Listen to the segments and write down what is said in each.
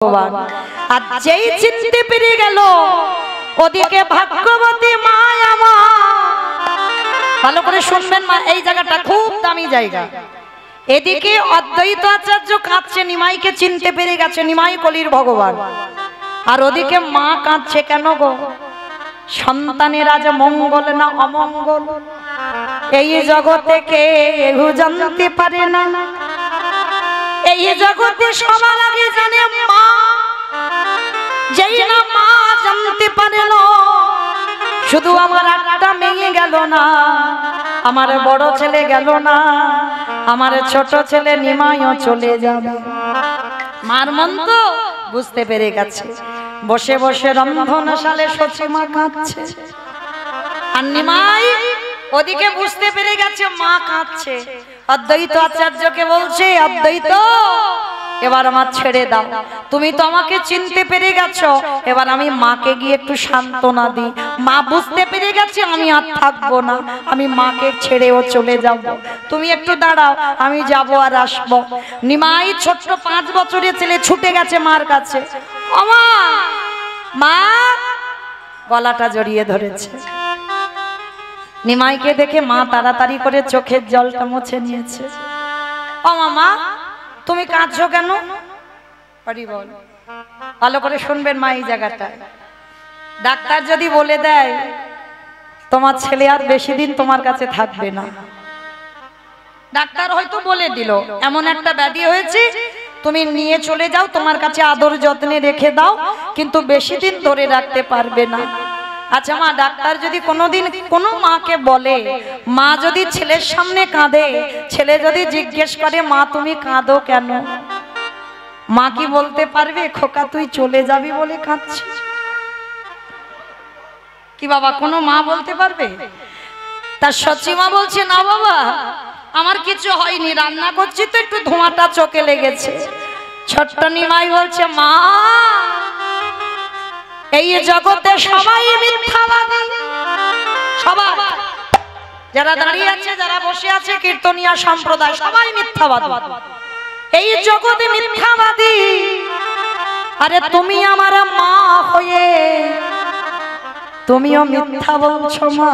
ভগবান আর যেই চিনতে পেরে গেল ওদিকে ভাগ্যবতী মা আমার। ভালো করে শুনবেন মা, এই জায়গাটা খুব দামি জায়গা। এদিকে অদ্বৈত আচার্য কাঁদছে, নিমাইকে চিনতে পেরে গেছে, নিমাই কলির ভগবান। আর ওদিকে মা কাঁদছে কেন গো? সন্তানের আজ মঙ্গল না অমঙ্গল এই জগতে কেউ জানতে পারে না। এই জগতে সবার আগে জানে মা, যেই না মা জানতে পারে না। শুধু আমার আটটা মেয়ে গেল না, আমার বড় ছেলে গেল না, আমার ছোট ছেলে নিমাইও চলে যাবে। মার মন তো বুঝতে পেরে গেছে। বসে বসে রন্ধনশালে সচিমা কাঁদছে, আর নিমাই ওদিকে বুঝতে পেরে গেছে মা কাঁদছে। অদ্বৈত আচার্যকে বলছে, অদ্বৈত এবার আমার ছেড়ে দাও, তুমি তো আমাকে চিনতে পেরে গেছো, এবার আমি মাকে গিয়ে একটু সান্ত্বনা দিই। মা বুঝতে পেরে গেছে আমি আর থাকবো না, আমি মাকে ছেড়েও চলে যাব, তুমি একটু দাঁড়াও, আমি যাব আর আসবো। নিমাই ছোট্ট 5 বছরের ছেলে ছুটে গেছে মার কাছে। ও মা, মা গলাটা জড়িয়ে ধরেছে। নিমাইকে দেখে মা তাড়াতাড়ি করে চোখের জলটা মুছে নিয়েছে। ও মামা, তুমি কাঁদছো কেন? ভালো করে শুনবেন মা, এই জায়গাটা ডাক্তার যদি বলে দেয় তোমার ছেলে আর বেশি দিন তোমার কাছে থাকবে না, ডাক্তার হয়তো বলে দিল এমন একটা ব্যাধি হয়েছে, তুমি নিয়ে চলে যাও, তোমার কাছে আদর যত্নে রেখে দাও, কিন্তু বেশি দিন ধরে রাখতে পারবে না। আচ্ছা মা, ডাক্তার যদি কোনোদিন কোনো মাকে বলে, মা যদি ছেলের সামনে কাঁদে, ছেলে যদি জিজ্ঞেস করে মা তুমি কাঁদো কেন, মা কি বলতে পারবে খোকা তুই চলে যাবি বলে কাঁদছিস? কি বাবা কোনো মা বলতে পারবে? তার সচিমা বলছে, না বাবা আমার কিছু হয়নি, রান্না করছি তো একটু ধোঁয়াটা চোখে লেগেছে। ছোট্ট নিমাই বলছে, মা এই জগতে সবাই মিথ্যাবাদী, সবাই যারা দাঁড়িয়ে আছে, যারা বসে আছে, কীর্তনিয়া সম্প্রদায় সবাই মিথ্যাবাদী, এই জগতে মিথ্যাবাদী। আরে তুমি আমার মা হয়ে তুমিও মিথ্যা বলছো মা,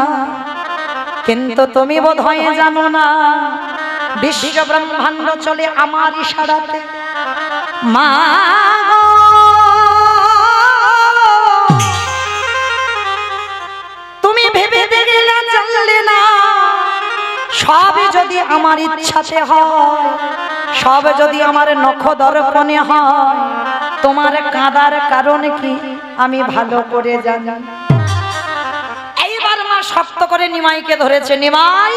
কিন্তু তুমি বোধহয় জানো না বিশ্ব ব্রহ্মাণ্ড চলে আমার ইশারাতে। মা সব যদি আমার ইচ্ছাতে হয়, সব যদি আমার নখ দর্পণে হয়, তোমার কাঁদার কারণ কি আমি ভালো করে জানি। এইবার মা শক্ত করে নিমাইকে ধরেছে। নিমাই,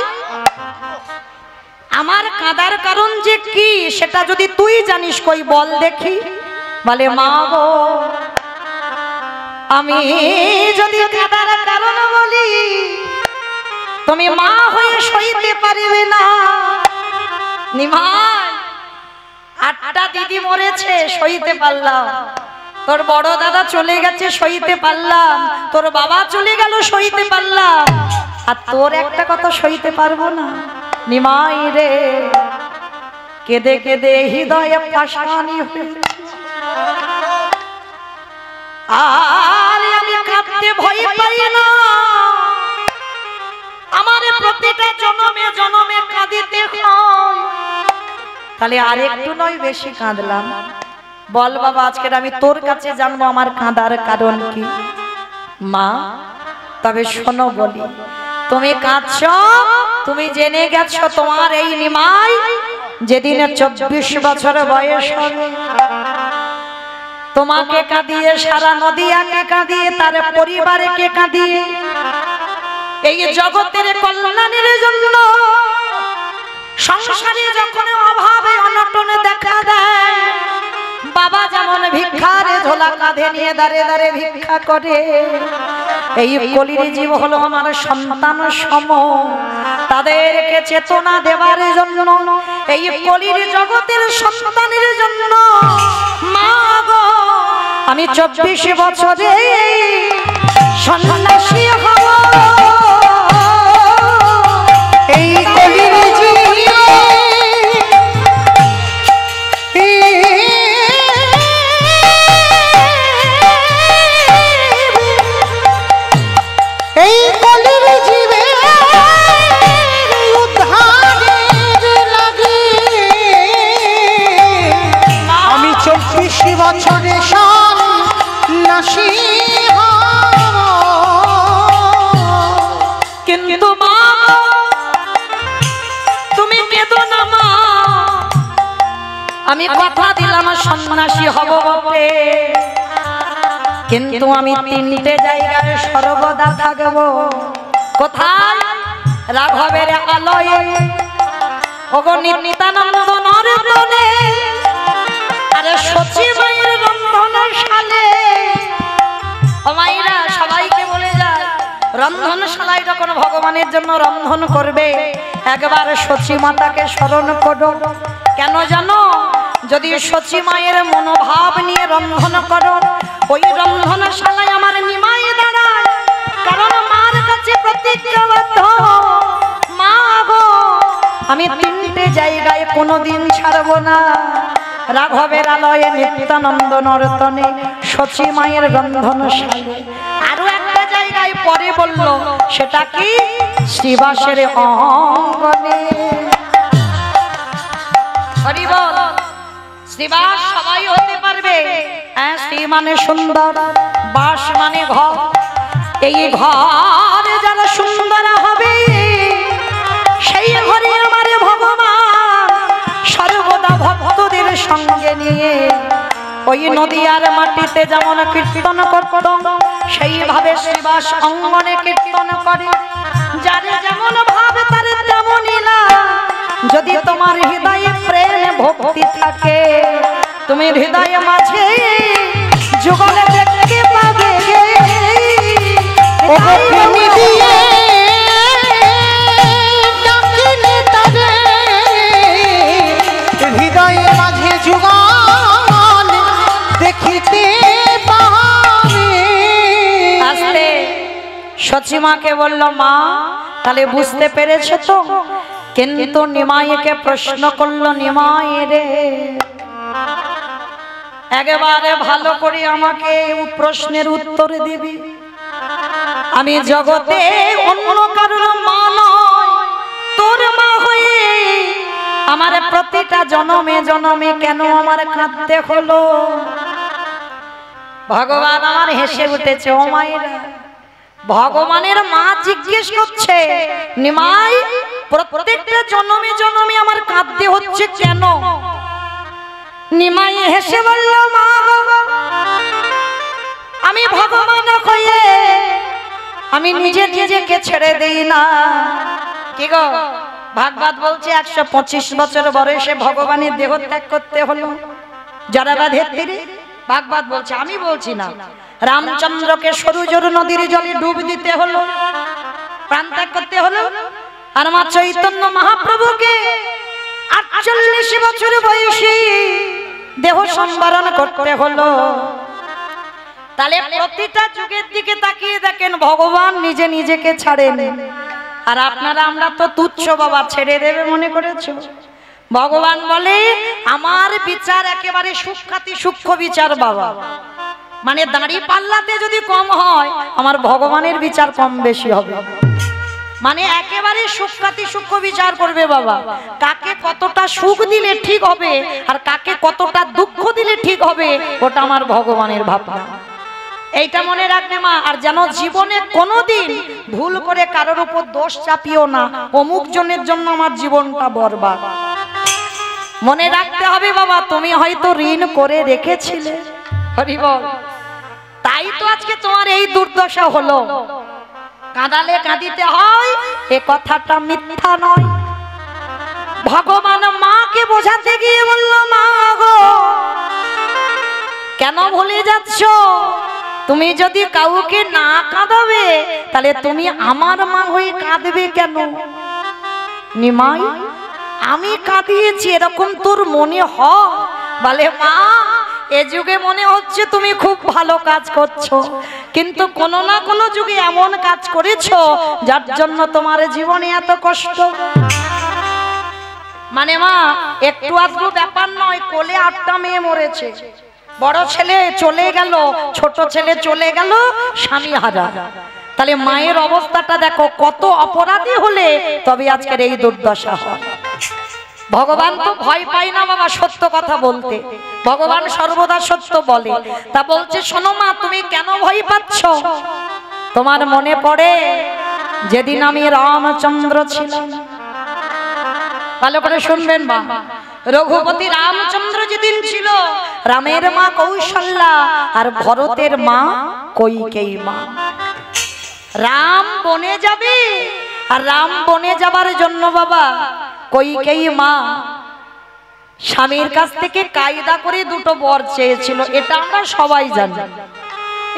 আমার কাঁদার কারণ যে কি সেটা যদি তুই জানিস কই বল দেখি। বলে, মা গো আমি যদি কাঁদার কারণ বলি তুমি মা হয়ে সইতে পারবে না। নিমাই, 8টা দিদি মরেছে সইতে পারলাম, তোর বড় দাদা চলে গেছে সইতে পারলাম, তোর বাবা চলে গেল সইতে পারলাম, আর তোর একটা কথা সইতে পারবো না। নিমাই রে, কেঁদে কেঁদে হৃদয়ে পাশানি হয়েছে, আর আমি কাঁদতে ভয় পাই না, আমার প্রতিটা জন্মে জন্মে কাঁদিতে হয়। তাহলে আর একটু নয় বেশি কাঁদলাম। বল বাবা, আজকের আমি তোর কাছে জানবো আমার কাঁদার কারণ কি। মা তবে শোনো বলি, তুমি কাঁদছো, তুমি জেনে গেছো তোমার এই নিমাই যেদিনে 24 বছর বয়স হবে, তোমাকে কাঁদিয়ে সারা নদিয়াকে কাঁদিয়ে তার পরিবারকে কাঁদিয়ে এই জগতের কল্যাণের জন্য, সংসারে যখন অভাবে অনটনে দেখা দেয়, বাবা যেমন ভিক্ষার ঝোলা কাঁধে নিয়ে দাঁড়ে দাঁড়ে ভিক্ষা করে, এই কলির জীব হলো আমার সন্তান সম, তাদেরকে চেতনা দেওয়ার জন্য, এই কলির জগতের সন্তানের জন্য মা গো আমি 24 বছরে সন্ন্যাসী হব। এই কলির জীব 80 বছরে সন্ন্যাসী কিন্তু মা তুমি কেঁদো না মা, আমি কথা দিলাম সন্ন্যাসী হব বটে, কিন্তু আমি 3টে জায়গায় সর্বদা থাকবো। কোথায়? রাঘবের আলয়ে, ওগো নিত্যানন্দ নরতনে, আরে সচি মায়ের রন্ধনশালে। ও মায়েরা সবাইকে বলে যায় রন্ধনশালায় যখন ভগবানের জন্য রন্ধন করবে একবার সচি মাতাকে স্মরণ করো। কেন জানো? যদি সচি মায়ের মনোভাব নিয়ে রন্ধন করো, ওই রন্ধনশালায় আমার নিমাই দাঁড়ায়। কারণ মার কাছে প্রতিজ্ঞাবদ্ধ, মা গো আমি 3টে জায়গায় কোনোদিন ছাড়বো না। রাঘবের আলয়ে, নিত্যানন্দ নরতনে, সচি মায়ের রন্ধনশালে। আরো একটা জায়গায় পরে বলল, সেটা কি? শ্রীবাসের অঙ্গনে। হরি বল। শ্রীবাস সবাই হতে পারবে। হ্যাঁ, শ্রী মানে সুন্দর, বাস মানে ঘর। এই ঘর যারা সুন্দর হবে সেই ঘরে আমার ভগবান সর্বদা ভক্তদের সঙ্গে নিয়ে ওই নদীয়ার মাটিতে যেমন কীর্তন করত সেইভাবে শ্রীবাস অঙ্গনে কীর্তন করে। যার যেমন ভাব তার তেমনই না। যদি তোমার হৃদয়ে প্রেম ভক্তি থাকে, তুমি হৃদয়ে মাঝে যুগলে দেখতে পাবে। হৃদয়ে মাঝে যুগল দেখিতে পাবে। আস্তে সচিমাকে বলল, মা তাহলে বুঝতে পেরেছ তো? কিন্তু নিমাইকে প্রশ্ন করলো, নিমাই রে একেবারে ভালো করে আমাকে প্রশ্নের উত্তর দিবি। আমি জগতে অন্য কারোর মা নয়, তোর মা হয়ে আমার প্রতিটা জনমে জনমে কেন আমার কাঁদতে হলো? ভগবান আমার হেসে উঠেছে। ও মায়েরা, ভগবানের মা জিজ্ঞেস করছে, নিমাই প্রত্যেকটা জন্মে জন্মে আমার কাঁদতে হচ্ছে কেন? নিমাই হেসে বলল, মা আমি ভগবান হয়ে আমি নিজে নিজেকে ছেড়ে দেই না। কি গো, ভাগবত বলছে 125 বছর বয়সে ভগবানের দেহ ত্যাগ করতে হলো জরাবাধের তীরে। ভাগবত বলছে, আমি বলছি না। রামচন্দ্রকে সরুজর নদীর জলে ডুব দিতে হলো, প্রাণ ত্যাগ করতে হলো। আর মা চৈতন্য মহাপ্রভুকে 48 বছর বয়সে দেহ সম্বরণ করতে হলো। তাহলে প্রতিটা যুগের দিকে তাকিয়ে দেখেন ভগবান নিজে নিজেকে ছাড়েন। আর আপনারা আমরা তো তুচ্ছ বাবা, ছেড়ে দেবে মনে করেছো। ভগবান বলে আমার বিচার একেবারে সুখ্যাতি সূক্ষ্ম বিচার বাবা। মানে দাঁড়ি পাল্লাতে যদি কম হয় আমার ভগবানের বিচার কম বেশি হবে। মানে একেবারে সুখ্যাতি সূক্ষ্ম বিচার করবে বাবা। কাকে কতটা সুখ দিলে ঠিক হবে আর কাকে কতটা দুঃখ দিলে ঠিক হবে ওটা আমার ভগবানের ভাবনা। এইটা মনে রাখবে মা। আর যেন জীবনে কোনোদিন ভুল করে কারোর উপর দোষ চাপিও না, অমুক জনের জন্য আমার জীবনটা বরবাদ। মনে রাখতে হবে বাবা, তুমি হয়তো ঋণ করে রেখেছিলে। হরি বল। তাই তো আজকে তোমার এই দুর্দশা হলো। কাঁদালে কাঁদিতে হয় এ কথাটা মিথ্যা নয়। ভগবান মাকে বোঝাতে গিয়ে বলল, মা গো কেন ভুলে যাচ্ছ? তুমি যদি কাউকে না কাঁদাবে তাহলে তুমি আমার মা হয়ে কাঁদবে কেন? নিমাই আমি কাঁদিয়েছি এরকম তোর মনে হয়? বলে মা এ যুগে মনে হচ্ছে তুমি খুব ভালো কাজ করছো, কিন্তু কোনো না কোনো যুগে এমন কাজ করেছো যার জন্য তোমার জীবনে এত কষ্ট। মানে মা একটু আধটু ব্যাপার নয়, কোলে 8টা মেয়ে মরেছে। বড় ছেলে চলে গেল, ছোট ছেলে চলে গেল, স্বামী হারা। তাহলে মায়ের অবস্থাটা দেখো, কত অপরাধী হলে তবে আজকের এই দুর্দশা হয়। ভগবান তো ভয় পায় না বাবা সত্য কথা বলতে, ভগবান সর্বদা সত্য বলে। তা বলছে শোনো মা, তুমি কেন ভয় পাচ্ছ? তোমার মনে পড়ে যেদিন আমি রামচন্দ্র ছিলাম? ভালো করে শুনবেন মা, রঘুপতি রামচন্দ্র যেদিন ছিল, রামের মা কৌশল্যা আর ভরতের মা কইকেয়ী মা। রাম বনে যাবে, আর রাম বনে যাবার জন্য বাবা কইকেয়ী মা স্বামীর কাছ থেকে কায়দা করে দুটো বর চেয়েছিল। এটা আমরা সবাই জানি,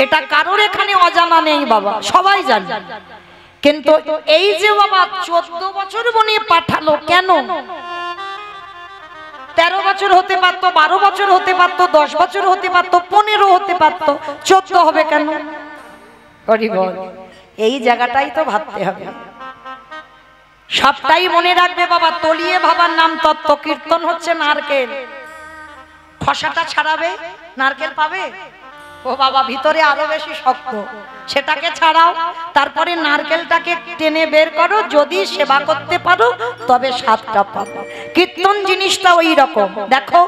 এটা কারোর এখানে অজানা নেই বাবা, সবাই জানি। কিন্তু এই যে বাবা 14 বছর বনে পাঠালো কেন? 13 বছর হতে পারতো, 12 বছর হতে পারতো, 10 বছর হতে পারতো, 15 হতে পারতো, 14 হবে কেন? এই জায়গাটাই তো ভাবতে হবে, সবটাই মনে রাখবে বাবা। তলিয়ে ভাবার নাম তত্ত্ব। কীর্তন হচ্ছে নারকেল, খসাটা ছাড়াবে, নারকেল পাবে। ও বাবা ভিতরে আরো বেশি শক্ত, সেটাকে ছাড়াও, তারপরে নারকেলটাকে টেনে বের করো। যদি সেবা করতে পারো তবে স্বাদটা পাবে। কীর্তন জিনিসটা ওই রকম। দেখো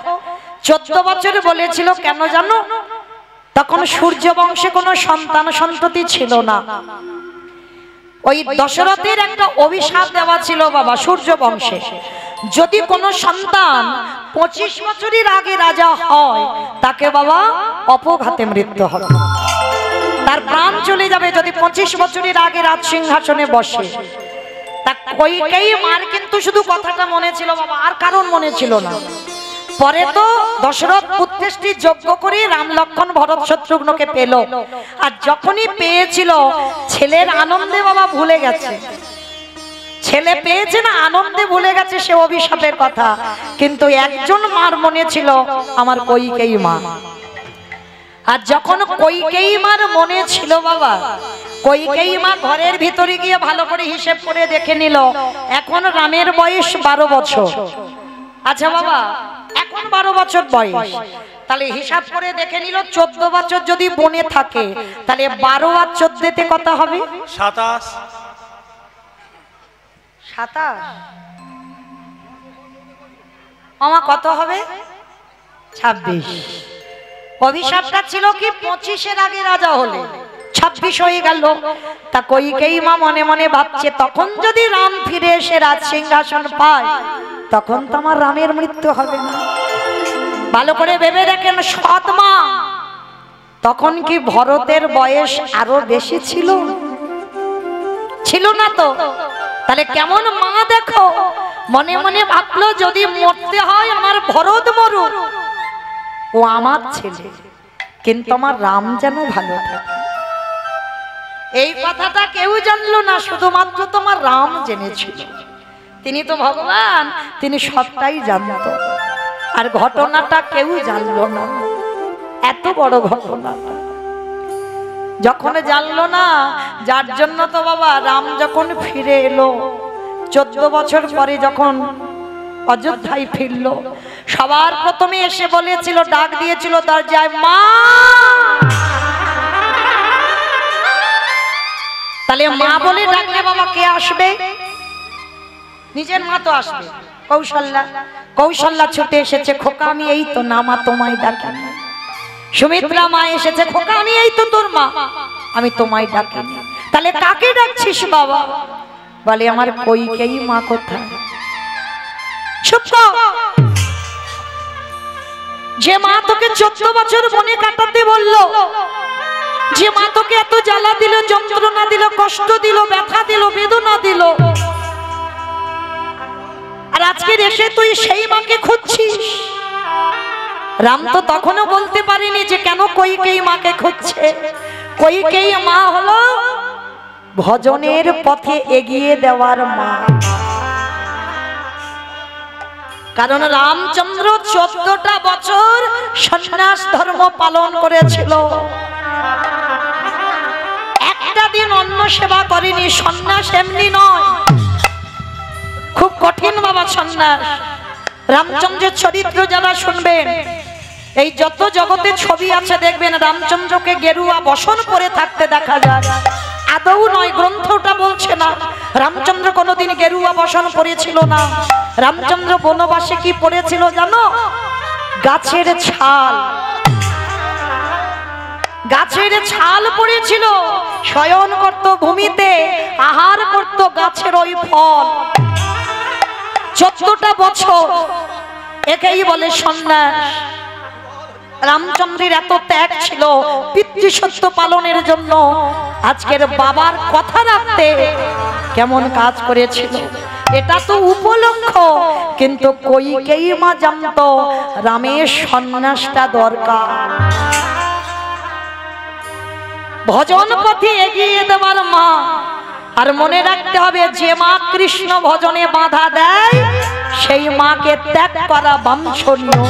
14 বছর বলেছিল কেন জানো? তখন সূর্য বংশে কোনো সন্তান সন্ততি ছিল না। ওই দশরথের একটা অভিশাপ দেওয়া ছিল বাবা সূর্য বংশে, যদি কোনো সন্তান 25 বছরের আগে রাজা হয় তাকে বাবা অপঘাতে মৃত্যু হবে, তার প্রাণ চলে যাবে যদি 25 বছরের আগে রাজ সিংহাসনে বসে। তা কইকেয়ী মার কিন্তু শুধু কথাটা মনে ছিল বাবা, আর কারণ মনে ছিল না। পরে তো দশরথ পুত্রেষ্টি যজ্ঞ করে রাম লক্ষ্মণ ভরত শত্রুঘ্নকে পেল, আর যখনই পেয়েছিল ছেলের আনন্দে বাবা ভুলে গেছে, ছেলে পেয়েছে না আনন্দে ভুলে গেছে সে অভিশাপের কথা। কিন্তু একজন মার মনে ছিল, আমার কইকেয়ী মা। আর যখন কইকেয়ী মার মনে ছিল বাবা, কইকেয়ী মা ঘরের ভিতরে গিয়ে ভালো করে হিসেব করে দেখে নিল এখন রামের বয়স 12 বছর। আচ্ছা বাবা এখন 12 বছর বয়স, তাহলে হিসাব করে দেখে নিল 14 বছর যদি বনে থাকে তাহলে 12 আর 14তে কত হবে? 27। 27 মামা কত হবে? 26। অভিশাপটা ছিল কি 25-এর আগে রাজা হলে 26 হয়ে গেল। তা কইকেয়ী মা মনে মনে ভাবছে তখন যদি রাম ফিরে এসে রাজ সিংহাসন পায় তখন তো আমার রামের মৃত্যু হবে না। ভালো করে ভেবে দেখেন সৎ মা, তখন কি ভরতের বয়স আরো বেশি ছিল? ছিল না তো। তাহলে কেমন মা দেখো, মনে মনে ভাবলো যদি মরতে হয় আমার ভরত মরুক, ও আমার ছেলে, কিন্তু আমার রাম যেন ভালো থাকে। এই কথাটা কেউ জানলো না, শুধুমাত্র তোমার রাম জেনেছিল। তিনি তো ভগবান, তিনি সবটাই জানত। আর ঘটনাটা কেউ জানলো না, এত বড় ঘটনাটা যখন জানলো না, যার জন্য তো বাবা রাম যখন ফিরে এলো 14 বছর পরে যখন অযোধ্যায় ফিরলো, সবার প্রথমে এসে বলেছিল, ডাক দিয়েছিল দরজায়, মা। তাহলে মা বলে ডাকলে বাবা কে আসবে? নিজের মা তো আসবে। কৌশল্যা, কৌশল্যা ছুটে এসেছে, খোকা আমি এই তো না মা, তোমায় ডাকি। সুমিত্রা মা এসেছে, খোকা আমি এই তো তোর মা, আমি তোমায় ডাকি। তাহলে কাকে ডাকছিস বাবা? বলে আমার কইকেয়ী মা কোথায়? যে মা তোকে 14 বছর বনে কাটাতে বললো, যে মা তোকে এত জ্বালা দিল, যন্ত্রণা দিল, কষ্ট দিল, ব্যথা দিল, বেদনা দিল, আর আজকে এসে তুই সেই মাকে খুঁজছিস। রাম তো তখনও বলতে পারিনি যে কেন কইকেয়ী মাকে খুঁজছে। কইকেয়ী মা হলো ভজনের পথে এগিয়ে দেওয়ার মা। কারণ রামচন্দ্র 14টা বছর সন্ন্যাস ধর্ম পালন করেছিল, একটা দিন অন্ন সেবা করেনি। সন্ন্যাস এমনি নয়, খুব কঠিন বাবা সন্ন্যাস। রামচন্দ্রের চরিত্র যারা শুনবেন, এই যত জগতে ছবি আছে দেখবেন রামচন্দ্রকে গেরুয়া বসন পরে থাকতে দেখা যায়, আর আদৌ নয়, গ্রন্থটা বলছে না। রামচন্দ্র কোনোদিন গেরুয়া বসন পরেছিল না। রামচন্দ্র বনবাসে কি পড়েছিল জানো? গাছের ছাল, গাছের ছাল পড়েছিল। শয়ন করত ভূমিতে, আহার করত গাছের ওই ফল। 14টা বছর একেই বলে সন্ন্যাস। রামচন্দ্রের এত ত্যাগ ছিল পিতৃসত্য পালনের জন্য। আজকের বাবার কথা রাখতে কেমন কাজ করেছিল, এটা তো উপলক্ষ। কিন্তু কইকেয়ী মা জানতো রামের সন্ন্যাসটা দরকার। ভজন পথে এগিয়ে দেওয়ার মা। আর মনে রাখতে হবে, যে মা কৃষ্ণ ভজনে বাধা দেয় সেই মাকে ত্যাগ করা বাঞ্ছনীয়।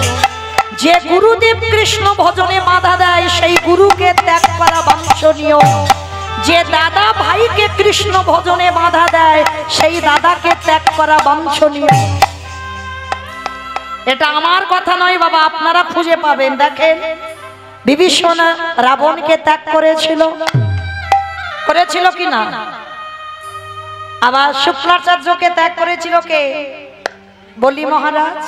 যে গুরুদেব কৃষ্ণ ভজনে বাধা দেয় সেই গুরুকে ত্যাগ করা বাঞ্ছনীয়। যে দাদা ভাইকে কৃষ্ণ ভজনে বাধা দেয় সেই দাদাকে ত্যাগ করা বাঞ্ছনীয়। এটা আমার কথা নয় বাবা, আপনারা খুঁজে পাবেন। দেখেন, বিভীষণ রাবণকে ত্যাগ করেছিল, করেছিল কি না? আবার শুক্রাচার্যকে ত্যাগ করেছিল কে? বলি মহারাজ।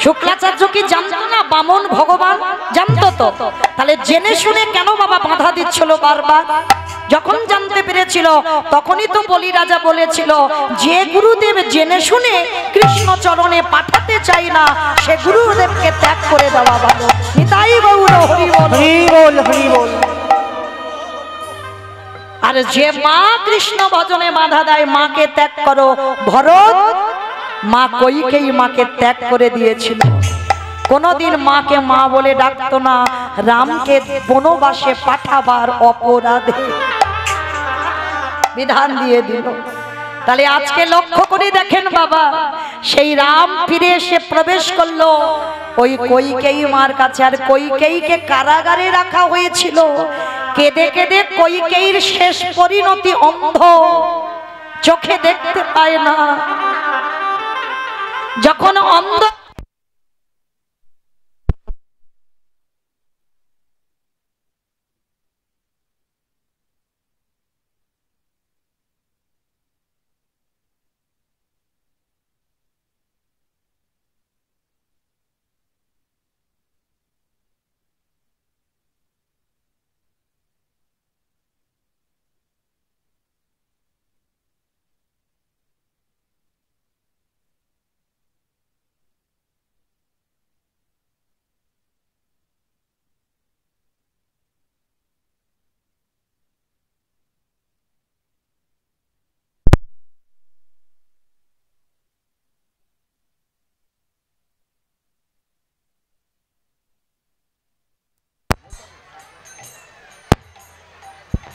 শুক্রাচার্য কি জানতো না বামন ভগবান? জানতো তো। তাহলে জেনে শুনে কেন বাবা বাধা দিচ্ছিল বারবার? যখন জানতে পেরেছিল তখনই তো বলি রাজা বলেছিল, যে গুরুদেব জেনে শুনে কৃষ্ণ চরণে পাঠাতে চাই না সে গুরুদেবকে ত্যাগ করে দেওয়া ভালো। নিতাই গৌর হরি বল, হরি বল, হরি বল। আর যে মা কৃষ্ণ ভজনে বাধা দেয় মাকে ত্যাগ করো। ভরত মা কইকেয়ী মাকে ত্যাগ করে দিয়েছিল। কোনদিন মাকে মা বলে ডাকতো না। রামকে বনবাসে পাঠাবার অপরাধে বিধান দিয়ে দিল। তাহলে আজকে লক্ষ্য করে দেখেন বাবা, সেই রাম ফিরে এসে প্রবেশ করলো ওই কইকেয়ী মার কাছে। আর কইকেয়ীকে কারাগারে রাখা হয়েছিল। কেঁদে কেঁদে কইকেয়ীর শেষ পরিণতি অন্ধ, চোখে দেখতে পায় না। যখন অন্ধ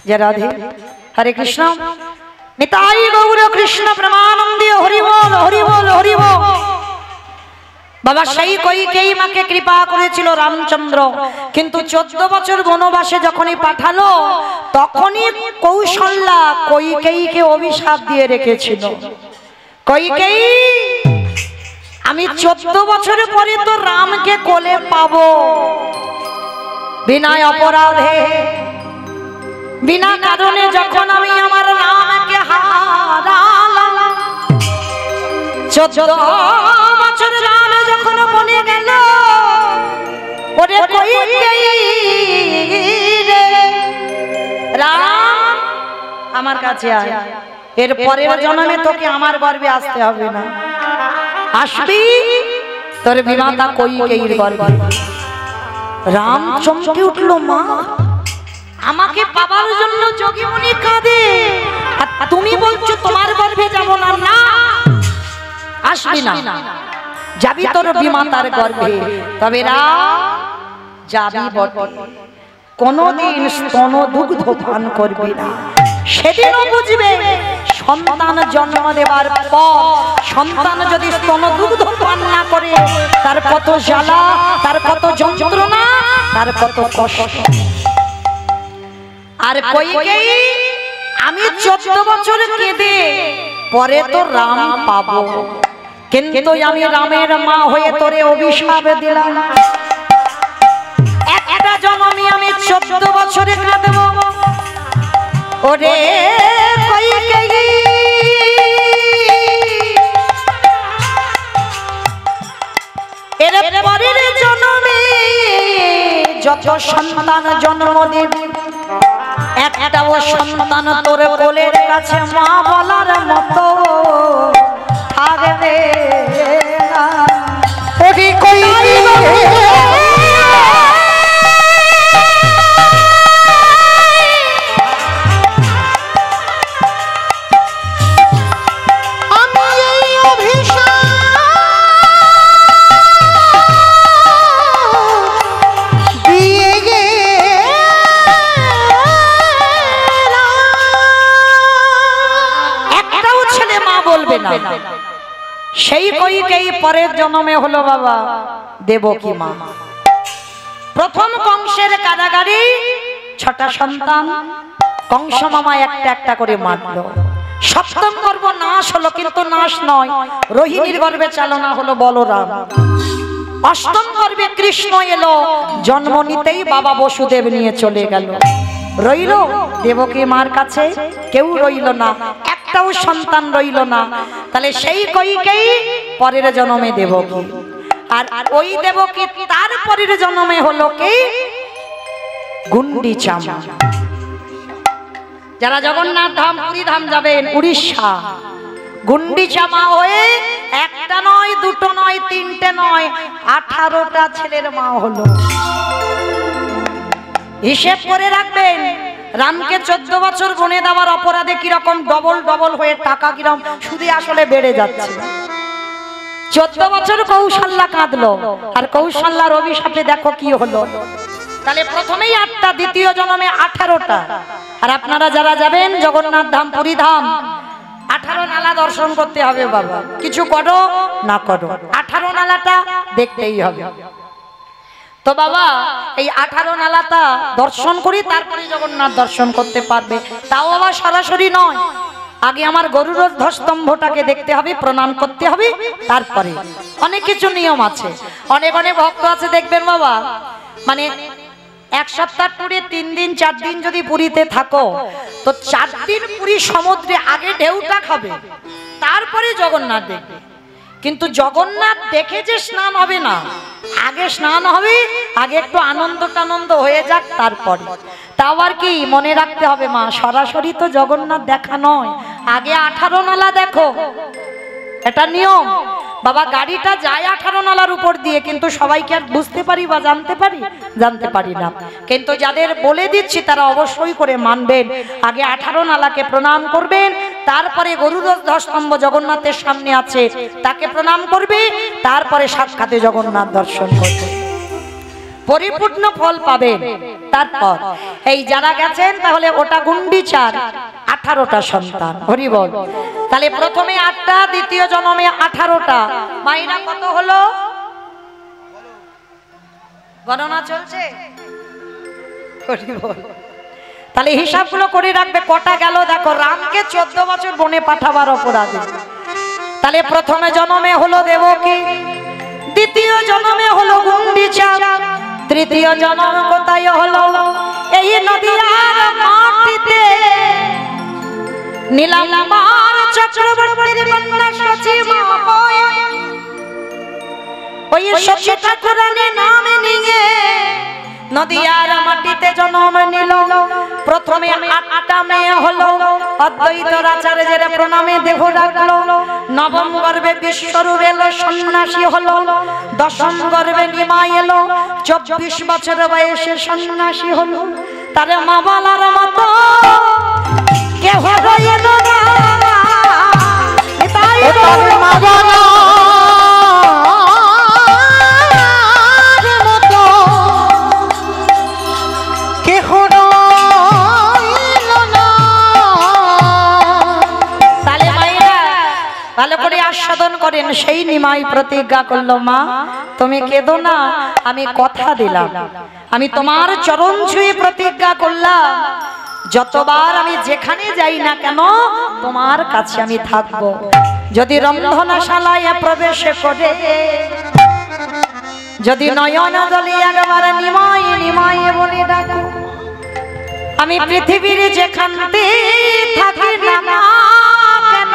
जय राधे। हरे कृष्ण। निताई गौर कृष्ण प्रेमानंदे। हरि बोल, हरि बोल, हरि बोल। বাবা সেই কইকেয়ী মাকে কৃপা করেছিল রামচন্দ্র, কিন্তু 14 বছর বনবাসে যখনই পাঠালো তখনই কৌশল্যা কইকেয়ীকে অভিশাপ দিয়ে রেখেছিল। কইকেয়ী, আমি 14 বছরের পরে তো রামকে কোলে পাবো, বিনা অপরাধে বিনা কারণে যখন আমি আমার রামকে হারালাম। 14 বছর রাম যখন বনে গেল, ওরে কইকেয়ী রে, রাম আমার কাছে আয়, এর পরের জন্মে তোকে আমার গর্ভে আসতে হবে না, আসবি তোর বিমাতা কইকেয়ীর গর্ভে। রাম চমকে উঠলো, মা আমাকে পাবার জন্য যোগীমণি কাঁদে, আর তুমি বলছো তোমার গর্ভে যাব না? না, আসবি না, যাবি তোর বিমাতার গর্ভে। তবে রাম যাবি বটে, কোনদিন স্তন দুগ্ধ পান করবি না। সেদিনও বুঝবে সন্তান জন্ম দেবার পর সন্তান যদি স্তন দুগ্ধ পান না করে তার কত জ্বালা, তার কত যন্ত্রণা, তার কত কষ্ট। আর কইকেয়ী, আমি 14 বছর কেঁদে পরে তো রাম পাবো, কিন্তু আমি রামের মা হয়ে তোরে অভিশাপ দিলাম, একটা জন্মে আমি 14 বছরে কাঁদব। ওরে কইকেয়ী এর পরের জন্মে যত সন্তান জন্ম দিবি একটাও সন্তান তোর কোলের কাছে মা বলার মতো থাকবে না। ওরে কইকেয়ী সেই কইকেই পরের জন্মে হলো বাবা দেবকী মা। প্রথম কংসের কারাগারে 6টা সন্তান কংস মামা একটা একটা করে মারল। সপ্তম গর্ভ নাশ হলো, কিন্তু নাশ নয়, রোহিণীর গর্ভে চালনা হলো বলরাম। অষ্টম গর্ভে কৃষ্ণ এলো, জন্ম নিতেই বাবা বসুদেব নিয়ে চলে গেল। রইল দেবকী মার কাছে কেউ রইল না, একটাও সন্তান রইল না। তাহলে সেই কইকেই পরের জন্মে দেবকী, আর ওই দেবকী তার পরের জন্মে হলো কি গুন্ডিচা মা। যারা জগন্নাথ ধাম পুরী ধাম যাবেন উড়িষ্যা, গুন্ডিচা মা হয়ে একটা নয়, দুটো নয়, তিনটে নয়, 18টা ছেলের মা হলো। হিসেব করে রাখবেন, রামকে 14 বছর গুনে দেওয়ার অপরাধে কিরকম ডবল ডবল হয়ে টাকা কিরকম শুধু আসলে বেড়ে যাচ্ছে। 14 বছর কৌশল্যা কাঁদলো, আর কৌশল্যার অভিশাপে দেখো কি হলো। তাহলে প্রথমেই 8টা, দ্বিতীয় জন্মে 18টা। আর আপনারা যারা যাবেন জগন্নাথ ধাম পুরী ধাম, 18 নালা দর্শন করতে হবে বাবা, কিছু করো না করো 18 নালাটা দেখতেই হবে। তো বাবা এই 18 নালাটা দর্শন করি, তারপরে জগন্নাথ দর্শন করতে পারবে। তাও আবার সরাসরি নয়, আগে আমার গরুর ধ্বজস্তম্ভটাকে দেখতে হবে, প্রণাম করতে হবে, তারপরে অনেক কিছু নিয়ম আছে। অনেক অনেক ভক্ত আছে দেখবেন বাবা, মানে 1 সপ্তাহ টুরে 3 দিন 4 দিন যদি পুরীতে থাকো, তো 4 দিন পুরী সমুদ্রে আগে ঢেউটা খাবে, তারপরে জগন্নাথ দেখবে। কিন্তু জগন্নাথ দেখে যে স্নান হবে না, আগে স্নান হবে, আগে একটু আনন্দ টানন্দ হয়ে যাক তারপরে। তাও আর কি মনে রাখতে হবে মা, সরাসরি তো জগন্নাথ দেখা নয়, আগে 18 নালা দেখো, এটা নিয়ম বাবা। গাড়িটা যায় 18 নালার উপর দিয়ে, কিন্তু সবাইকে আর বুঝতে পারি বা জানতে পারি না। কিন্তু যাদের বলে দিচ্ছি তারা অবশ্যই করে মানবেন। আগে 18 নালাকে প্রণাম করবেন, তারপরে গরুর ধ্বজস্তম্ভ জগন্নাথের সামনে আছে তাকে প্রণাম করবে, তারপরে সাক্ষাতে জগন্নাথ দর্শন করবে, পরিপূর্ণ ফল পাবেন। তারপর এই যারা গেছেন, তাহলে ওটা গুন্ডিচার 18টা সন্তান, হরি বল। তাহলে প্রথমে 8টা, দ্বিতীয় জন্মে 18টা, মাইনা কত হলো গণনা চলছে, হরি বল। তাহলে হিসাবগুলো করে রাখবে কটা গেল। দেখো রামকে 14 বছর বনে পাঠাবার অপরাধে, তাহলে প্রথমে জন্মে হলো দেবকী, দ্বিতীয় জন্মে হলো গুন্ডিচা, তৃতীয় জন্ম কোথায় হলো এই নদিয়ার মাটিতে নীলাম্বার চক্রবর্তীর কন্যা সচী মা হয়ে, ওই সচী ঠাকুরানী নাম নিয়ে নদিয়ার মাটিতে জন্ম নিল। প্রথমে 8টা মেয়ে হলো, অদ্বৈত আচার্যের প্রণামে দেহ রাখলো। নবম গর্ভে বিশ্বরূপ এলো, সন্ন্যাসী হলো। দশম গর্ভে নিমাই এলো, 24 বছর বয়সে সন্ন্যাসী হলো। তার মা বলার মতো কেহ রইল না, তার মা বলার মতো কেহ রইল না। তাহলে মায়েরা ভালো করে আস্বাদন করেন। সেই নিমাই প্রতিজ্ঞা করলো, মা তুমি কেঁদো না, আমি কথা দিলাম, আমি তোমার চরণ ছুঁয়ে প্রতিজ্ঞা করলাম, যতবার আমি যেখানে যাই না কেন তোমার কাছে আমি থাকবো। যদি রন্ধনশালায় প্রবেশ করে, যদি নয়ন জলে একবার নিমাই নিমাই বলে ডাকো, আমি পৃথিবীর যেখানতে থাকি না কেন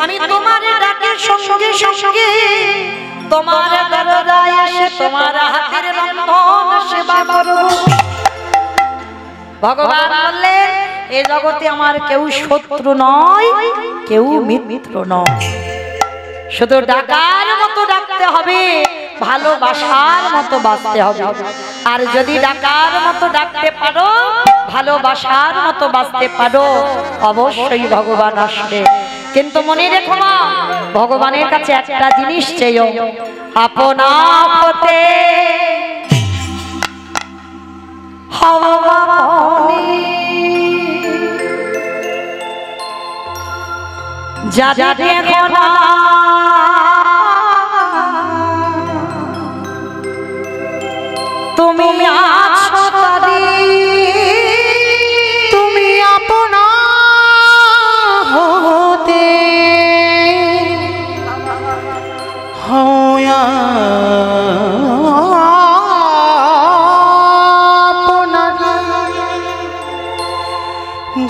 আমি তোমার ডাকে সঙ্গে সঙ্গে তোমার দরজায় এসে তোমার হাতের রন্ধন সেবা করব। ভগবান বললেন এই জগতে আমার কেউ শত্রু নয়, কেউ মিত্র নয়। শুধু ডাকার মতো ডাকতে হবে, ভালোবাসার মতো বাঁচতে হবে। আর যদি ডাকার মতো ডাকতে পারো, ভালোবাসার মতো বাঁচতে পারো, অবশ্যই ভগবান আসবে। কিন্তু মনে রেখো মা, ভগবানের কাছে একটা জিনিস চেয়েও, আপনা হতে যা দেখো না তুমি আছো তারি, তুমি আপনা হতে হয়া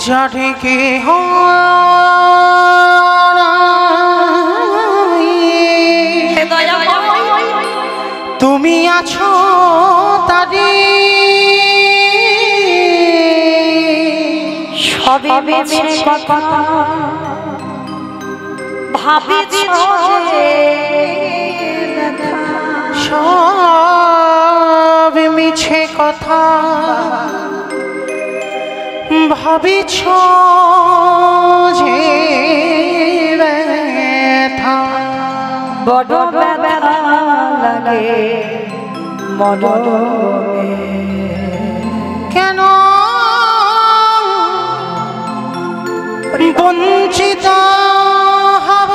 যারে কে তুমি আছো তারে সবে বেছে কথা ভাবিছ সব মিছে কথা ভাবিছ যে ব্যথা বড় ব্যথা লাগে মনে কেন বঞ্চিত হব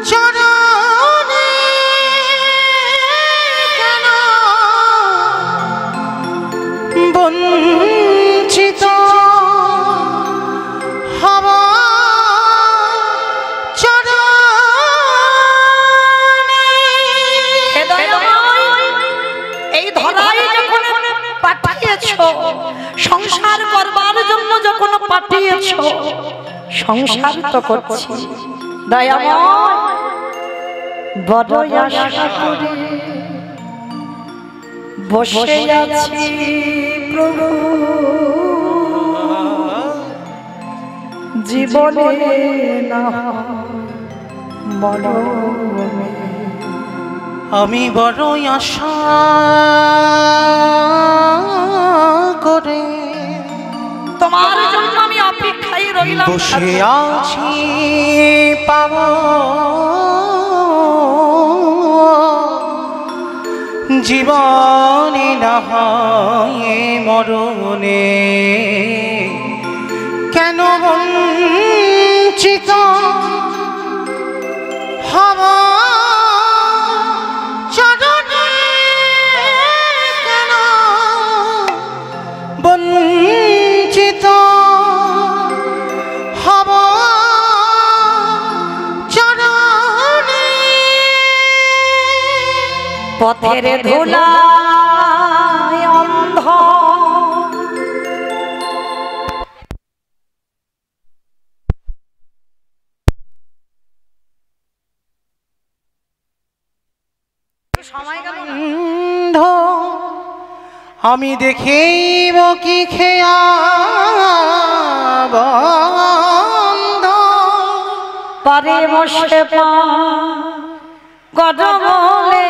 চরণে, কেন বঞ্চিত হব চরণে। এই ধরাই যখন পাঠিয়েছ, সংসার করবার জন্য যখন পাঠিয়েছ, সংসার তো করছি দয়াময়, বড় আশা করে বসে আছি প্রভু, জীবনে না মরণে। আমি বড় আশা করে তোমার জন্য আমি অপেক্ষায় রইলাম, বসে আছি পাব জীবনে না হয় মরণে, কেন বঞ্চিত হব চরণে, কেন বঞ্চিত হব চরণে। পথের ধুলায় অন্ধ সময় গেল অন্ধ আমি দেখিব কি খেয়া বন্ধ, পারে বসে পা গজবলে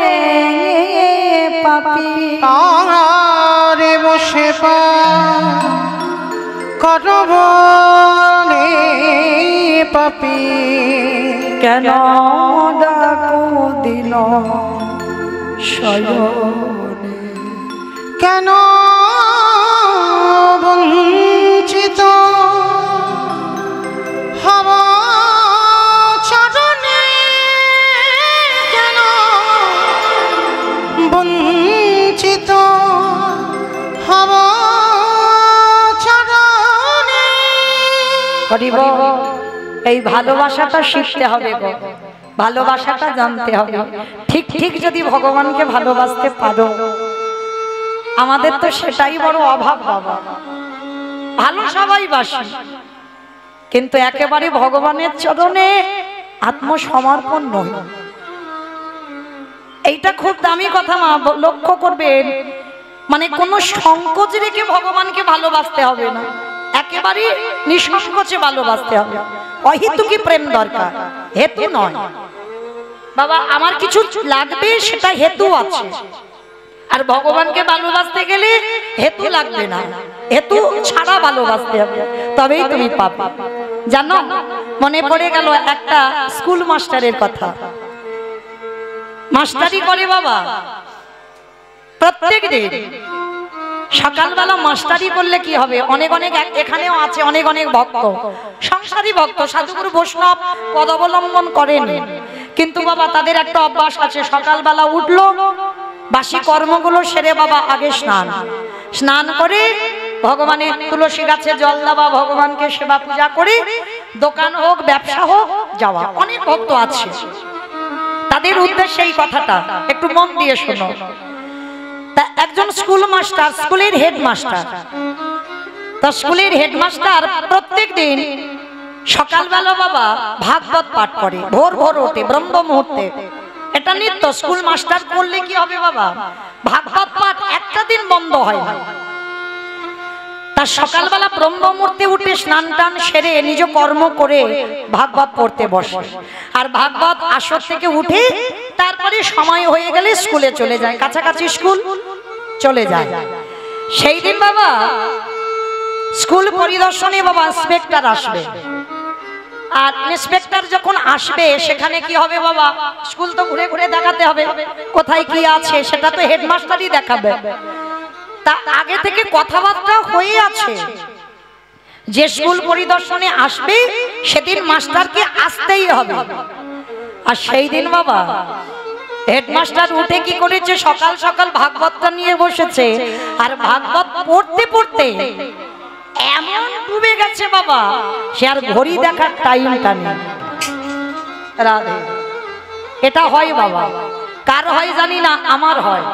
পাপি, তারে বসে পা করবলে পাপি, কেন ডাকো দিন শয়নে, কেন বঞ্চিত হব চরণে, কেন বঞ্চিত হব চরণে। এই ভালোবাসাটা শিখতে হবে গো। ভালোবাসাটা জানতে হবে। ঠিক ঠিক যদি ভগবানকে ভালোবাসতে পারো, আমাদের তো সেটাই বড় অভাব বাবা। ভালো সবাই বাসি, কিন্তু একেবারে ভগবানের চরণে আত্মসমর্পণ নয়। এইটা খুব দামি কথা মা, লক্ষ্য করবেন। মানে কোনো সংকোচ রেখে ভগবানকে ভালোবাসতে হবে না, একেবারে নিঃসংকোচে ভালোবাসতে হবে। অহেতুকি প্রেম দরকার, হেতু নয় বাবা। আমার কিছু লাগবে, সেটা হেতু আছে। আর ভগবানকে ভালোবাসতে গেলে হেতু লাগবে না, হেতু ছাড়া ভালোবাসতে হবে, তবেই তুমি পাবে। জানো, মনে পড়ে গেল একটা স্কুল মাস্টারের কথা। মাস্টারি করে বাবা প্রত্যেক দিন সকালবেলা। মাস্টারি করলে কি হবে, অনেক অনেক এখানেও আছে অনেক অনেক ভক্ত, সংসারী ভক্ত, সাধুগুরু বৈষ্ণব পদ অবলম্বন করেন, কিন্তু বাবা তাদের একটা অভ্যাস আছে। সকালবেলা উঠলো, বাসি কর্মগুলো সেরে বাবা আগে স্নান করে ভগবানের তুলসী গাছে জল দেওয়া, ভগবানকে সেবা পূজা করে দোকান হোক ব্যবসা হোক যাওয়া। অনেক ভক্ত আছে, তাদের উদ্দেশ্যে এই কথাটা একটু মন দিয়ে শোনো। তা একজন স্কুল মাস্টার, স্কুলের হেডমাস্টার, তা স্কুলের হেডমাস্টার প্রত্যেক দিন সকালবেলা বাবা ভাগবত পাঠ করে, ভোর ভোর ওঠে, ব্রহ্ম মুহূর্তে। এটা নিত্য স্কুল মাস্টার করলে কি হবে বাবা, ভাগবত পাঠ একটা দিন বন্ধ হয় না। তার সকালবেলা ব্রহ্ম মুহূর্তে উঠে স্নান টান সেরে নিজ কর্ম করে ভাগবত পড়তে বসে। আর ভাগবত আসর থেকে উঠে তারপরে সময় হয়ে গেলে স্কুলে চলে যায়, কাছাকাছি স্কুল চলে যায়। সেই দিন বাবা স্কুল পরিদর্শনে বাবা ইন্সপেক্টর আসবে। আর ইন্সপেক্টর যখন আসবে সেখানে কি হবে বাবা, স্কুল তো ঘুরে ঘুরে দেখাতে হবে কোথায় কি আছে, সেটা তো হেডমাস্টারই দেখাবে। তা আগে থেকে কথাবার্তা হয়ে আছে যে স্কুল পরিদর্শনে আসবে সেদিন মাস্টারকে আসতেই হবে। আর সেই দিন বাবা হেডমাস্টার উঠে কি করেছে, সকাল সকাল ভাগবতটা নিয়ে বসেছে। আর ভাগবত পড়তে পড়তে এমন ডুবে গেছে বাবা, সে আর ঘড়ি দেখার টাইমটা নেই। রাধে, এটা হয় বাবা, কার হয় জানি না, আমার হয়।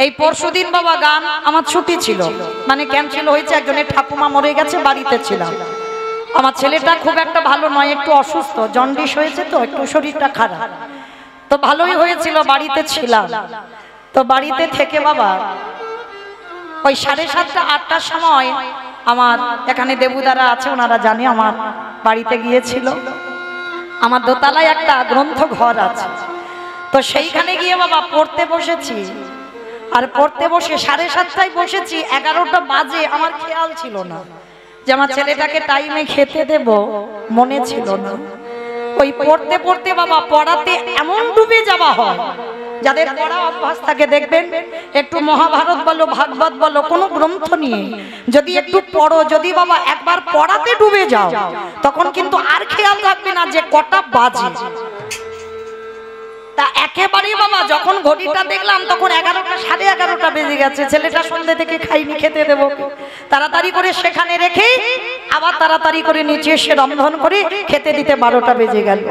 এই পরশুদিন বাবা গান আমার ছুটি ছিল, মানে ক্যান্সেল হয়েছে, একজনের ঠাকুমা মরে গেছে, বাড়িতে ছিলাম। আমার ছেলেটা খুব একটা ভালো নয়, একটু অসুস্থ, জন্ডিস হয়েছে, তো একটু শরীরটা খারাপ। তো ভালোই হয়েছিল, বাড়িতে ছিলাম। তো বাড়িতে থেকে বাবা ওই 7:30 8টার সময় আমার এখানে দেবুদারা আছে, ওনারা জানে, আমার বাড়িতে গিয়েছিল। আমার দোতলায় একটা গ্রন্থ ঘর আছে, তো সেইখানে গিয়ে বাবা পড়তে বসেছি। আর পড়তে বসে 7:30টায় বসেছি, 11টা বাজে। আমার খেয়াল ছিল না যে আমার ছেলেটাকে টাইমে খেতে দেব, মনে ছিল না। ওই পড়তে পড়তে বাবা পড়াতে এমন ডুবে যাওয়া হয়, যাদের পড়া অভ্যাস থাকে দেখবেন, একটু মহাভারত বলো, ভাগবত বলো, কোনো গ্রন্থ নিয়ে যদি একটু পড়ো, যদি বাবা একবার পড়াতে ডুবে যাও, তখন কিন্তু আর খেয়াল রাখবে না যে কটা বাজে। তা একেবারে বাবা যখন ঘড়িটা দেখলাম তখন 11টা 11:30 বেজে গেছে। ছেলেটা সন্ধ্যে থেকে খাইনি, খেতে দেবো, তাড়াতাড়ি করে সেখানে রেখে আবার তাড়াতাড়ি করে নিচে এসে রন্ধন করে খেতে দিতে 12টা বেজে গেল।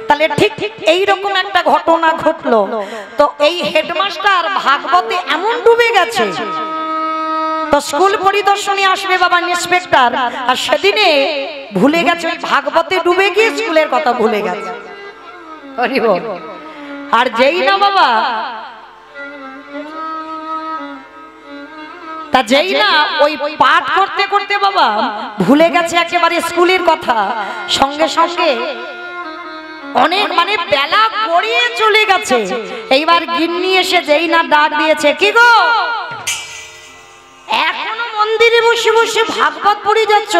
তাহলে ঠিক ঠিক এইরকম একটা ঘটনা ঘটলো। তো এই হেডমাস্টার ভাগবতে এমন ডুবে গেছে, তো স্কুল পরিদর্শনে আসবে বাবা ইন্সপেক্টর, আর সেদিনে ভুলে গেছে, ওই ভাগবতে ডুবে গিয়ে স্কুলের কথা ভুলে গেছে। আর যেই না বাবা, তা যেই না ওই পাঠ করতে করতে বাবা ভুলে গেছে একেবারে স্কুলের কথা, সঙ্গে সঙ্গে অনেক মানে বেলা গড়িয়ে চলে গেছে। এইবার গিন্নি এসে যেই না ডাক দিয়েছে, কি গো এখনো মন্দিরে বসে বসে ভাগবত পড়ে যাচ্ছ?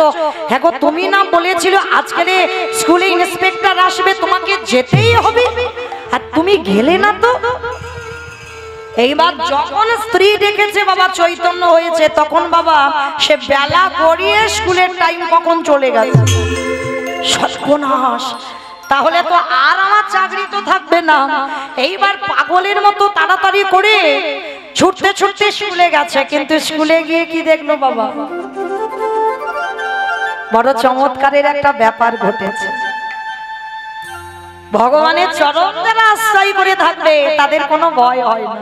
হ্যাঁ গো, তুমি না বলেছিল আজকে স্কুলে ইন্সপেক্টর আসবে, তোমাকে যেতেই হবে, আর তুমি গেলে না তো। এইবার যখন স্ত্রী ডেকেছে বাবা, চৈতন্য হয়েছে, তখন বাবা সে বেলা গড়িয়ে স্কুলের টাইম কখন চলে গেছে। সর্বনাশ, তাহলে তো আর আমার চাকরি তো থাকবে না। এইবার পাগলের মতো তাড়াতাড়ি করে ছুটতে ছুটতে স্কুলে গেছে, কিন্তু স্কুলে গিয়ে কি দেখলো বাবা, বড় চমৎকারের একটা ব্যাপার ঘটেছে। ভগবানের চরণ যারা আশ্রয় করে থাকবে তাদের কোনো ভয় হয় না,